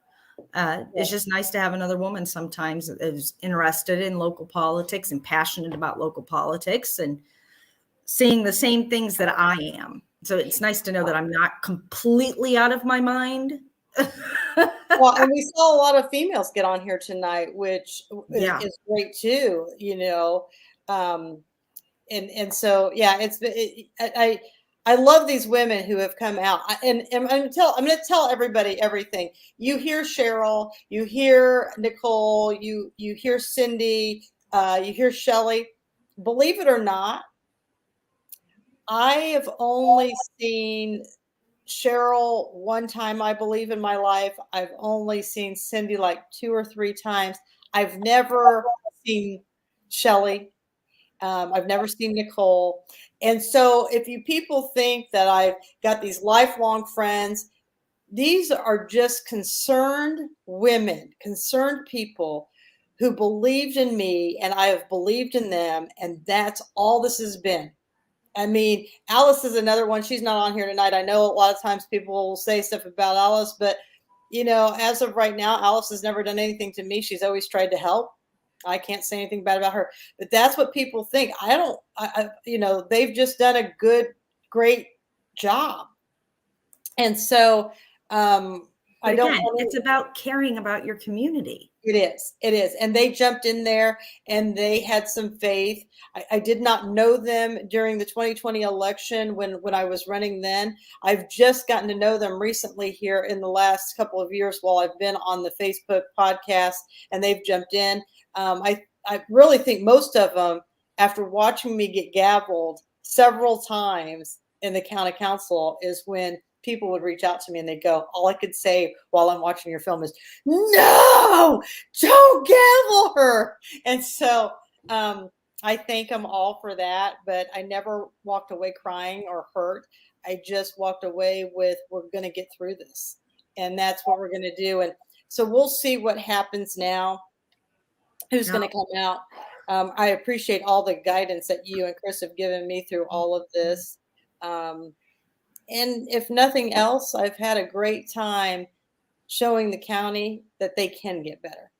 It's just nice to have another woman sometimes that is interested in local politics and passionate about local politics and seeing the same things that I am. So it's nice to know that I'm not completely out of my mind. Well, and we saw a lot of females get on here tonight, which is great too, and so, yeah, I love these women who have come out, and I'm going to tell everybody everything. You hear Cheryl, you hear Nicole, you hear Cindy, you hear Shelley. Believe it or not, I have only seen Cheryl one time, I believe, in my life. I've only seen Cindy like 2 or 3 times. I've never seen Shelley. I've never seen Nicole. And so if you people think that I've got these lifelong friends, these are just concerned women, concerned people who believed in me and I have believed in them. And that's all this has been. I mean, Alice is another one. She's not on here tonight. I know a lot of times people will say stuff about Alice, but as of right now, Alice has never done anything to me. She's always tried to help. I can't say anything bad about her, but that's what people think. They've just done a great job. And so, I don't again, it's about caring about your community. It is. And they jumped in there and they had some faith. I did not know them during the 2020 election when I was running then. I've just gotten to know them recently here in the last couple of years while I've been on the Facebook podcast, and they've jumped in. I really think most of them, after watching me get gavelled several times in the county council, is when people would reach out to me and they'd go, all I could say while I'm watching your film is, no, don't gavel her. And so I thank them all for that, but I never walked away crying or hurt. I just walked away with, we're going to get through this. And that's what we're going to do. And so we'll see what happens now, who's going to come out. I appreciate all the guidance that you and Chris have given me through all of this. And if nothing else, I've had a great time showing the county that they can get better.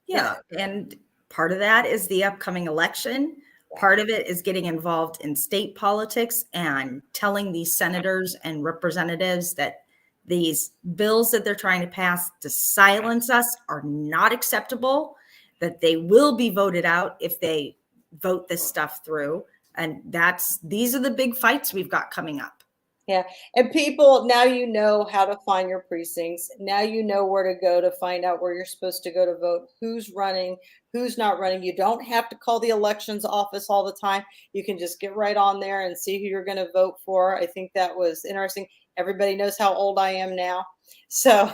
Yeah. And part of that is the upcoming election. Part of it is getting involved in state politics and telling these senators and representatives that these bills that they're trying to pass to silence us are not acceptable, that they will be voted out if they vote this stuff through. And these are the big fights we've got coming up. Yeah. And people, now you know how to find your precincts. Now you know where to go to find out where you're supposed to go to vote, who's running, who's not running. You don't have to call the elections office all the time. You can just get right on there and see who you're going to vote for. I think that was interesting. Everybody knows how old I am now. So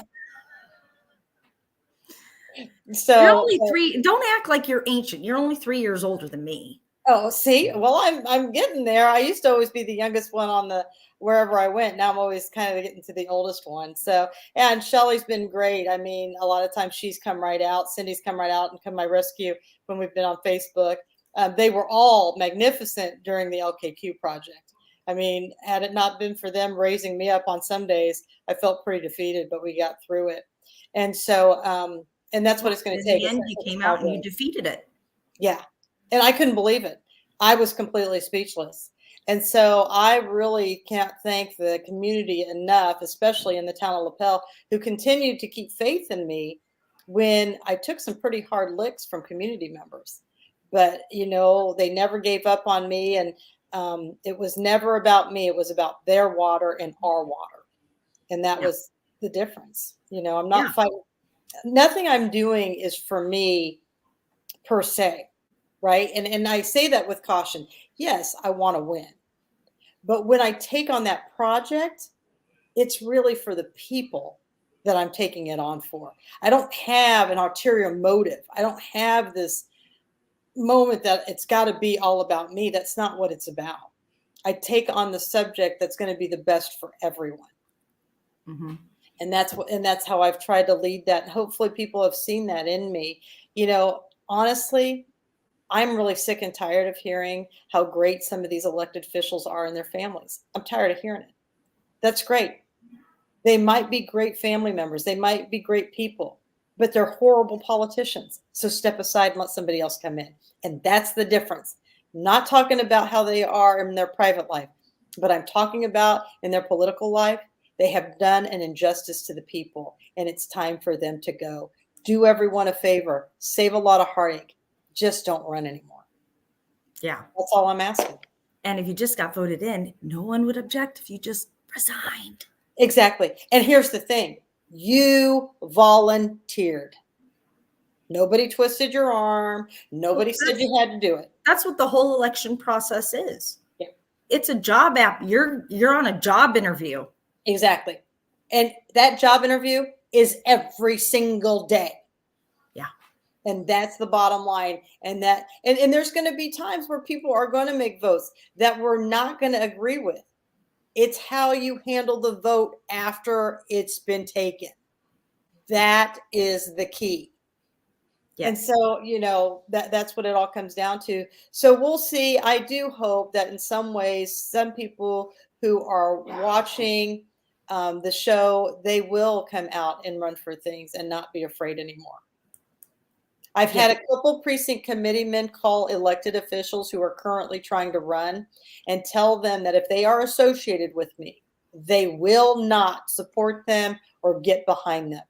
you're only 3. Don't act like you're ancient. You're only 3 years older than me. Oh, see, well, I'm getting there. I used to always be the youngest one on wherever I went. Now I'm always kind of getting to the oldest one. So, and Shelley's been great. I mean, a lot of times she's come right out. Cindy's come right out and come my rescue when we've been on Facebook. They were all magnificent during the LKQ project. I mean, had it not been for them raising me up on some days, I felt pretty defeated, but we got through it. And so, and that's what it's going to take. In the end, you came out and you defeated it. Yeah. And I couldn't believe it. I was completely speechless. And so I really can't thank the community enough, especially in the town of LaPel, who continued to keep faith in me when I took some pretty hard licks from community members. But, they never gave up on me. And it was never about me. It was about their water and our water. And that was the difference. I'm not fighting. Nothing I'm doing is for me per se. Right. And I say that with caution. Yes, I want to win. But when I take on that project, it's really for the people that I'm taking it on for. I don't have an ulterior motive. I don't have this moment that it's got to be all about me. That's not what it's about. I take on the subject that's going to be the best for everyone. Mm-hmm. And that's how I've tried to lead that. And hopefully people have seen that in me. Honestly, I'm really sick and tired of hearing how great some of these elected officials are and their families. I'm tired of hearing it. That's great. They might be great family members. They might be great people, but they're horrible politicians. So step aside and let somebody else come in. And that's the difference. Not talking about how they are in their private life, but I'm talking about in their political life. They have done an injustice to the people, and it's time for them to go. Do everyone a favor. Save a lot of heartache. Just don't run anymore. Yeah. That's all I'm asking. And if you just got voted in, no one would object if you just resigned. Exactly. And here's the thing. You volunteered. Nobody twisted your arm. Nobody said you had to do it. That's what the whole election process is. Yeah. It's a job app. You're on a job interview. Exactly. And that job interview is every single day. Yeah. And that's the bottom line. And there's going to be times where people are going to make votes that we're not going to agree with. It's how you handle the vote after it's been taken. That is the key. Yes. And so, that's what it all comes down to. So we'll see. I do hope that in some ways, some people who are watching the show, they will come out and run for things and not be afraid anymore. I've had a couple precinct committee men call elected officials who are currently trying to run and tell them that if they are associated with me, they will not support them or get behind them.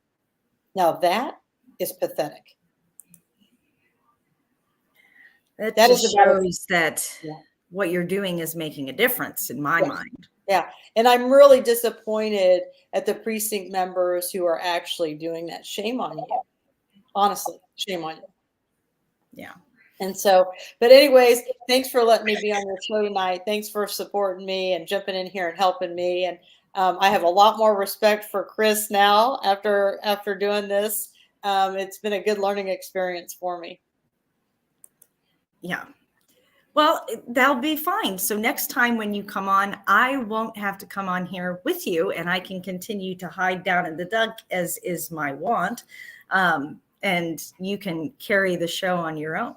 Now that is pathetic. That That just is about shows that what you're doing is making a difference in my mind. Yeah. And I'm really disappointed at the precinct members who are actually doing that. Shame on you. Honestly, shame on you. Yeah. And so, but anyways, thanks for letting me be on your show tonight. Thanks for supporting me and jumping in here and helping me. And I have a lot more respect for Chris now after doing this. It's been a good learning experience for me. Yeah. Well, that'll be fine. So next time when you come on, I won't have to come on here with you, and I can continue to hide down in the duck as is my want. And you can carry the show on your own.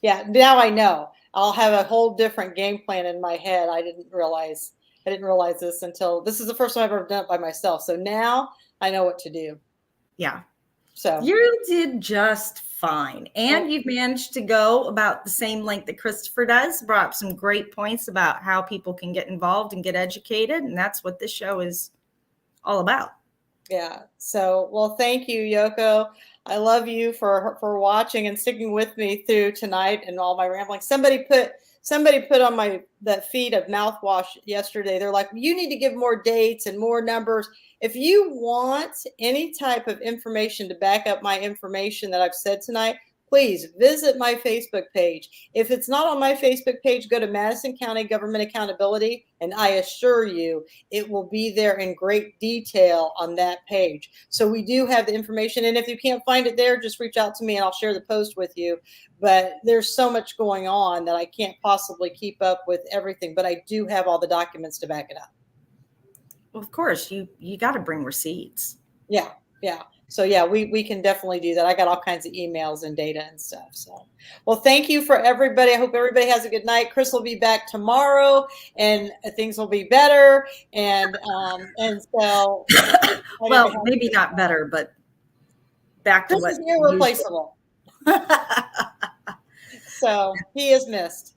Yeah, now I know. I'll have a whole different game plan in my head. I didn't realize this until this is the first time I've ever done it by myself. So now I know what to do. Yeah. So you did just fine. And you've managed to go about the same length that Kristopher does, brought up some great points about how people can get involved and get educated. And that's what this show is all about. Yeah. So, well, thank you, Yoko. I love you for watching and sticking with me through tonight and all my rambling. Somebody put on that feed of mouthwash yesterday. They're like, you need to give more dates and more numbers. If you want any type of information to back up my information that I've said tonight, please visit my Facebook page. If it's not on my Facebook page, go to Madison County Government Accountability, and I assure you it will be there in great detail on that page. So we do have the information, and if you can't find it there, just reach out to me and I'll share the post with you. But there's so much going on that I can't possibly keep up with everything, but I do have all the documents to back it up. Well, of course, you got to bring receipts. Yeah. So yeah, we can definitely do that. I got all kinds of emails and data and stuff. So, well, thank you for everybody. I hope everybody has a good night. Chris will be back tomorrow, and things will be better. And so, well, maybe not better, but back to Chris what is irreplaceable. So he is missed.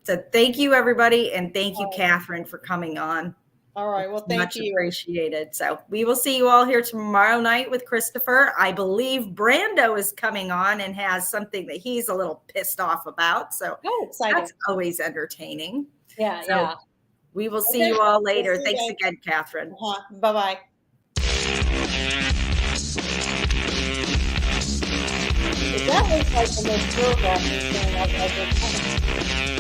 So thank you, everybody, and thank you, Katherine, for coming on. All right. Well, thank you. Much appreciated. So we will see you all here tomorrow night with Kristopher. I believe Brando is coming on and has something that he's a little pissed off about. So that's always entertaining. Yeah. So yeah. We will see you all later. Thanks again, Katherine. Bye-bye. That looks like the most girl-bossy thing I've ever done.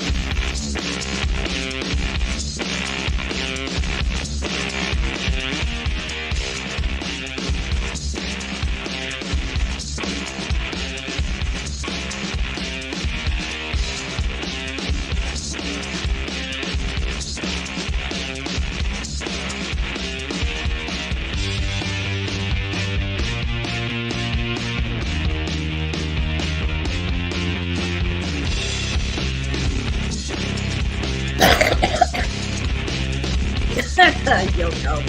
You'll know.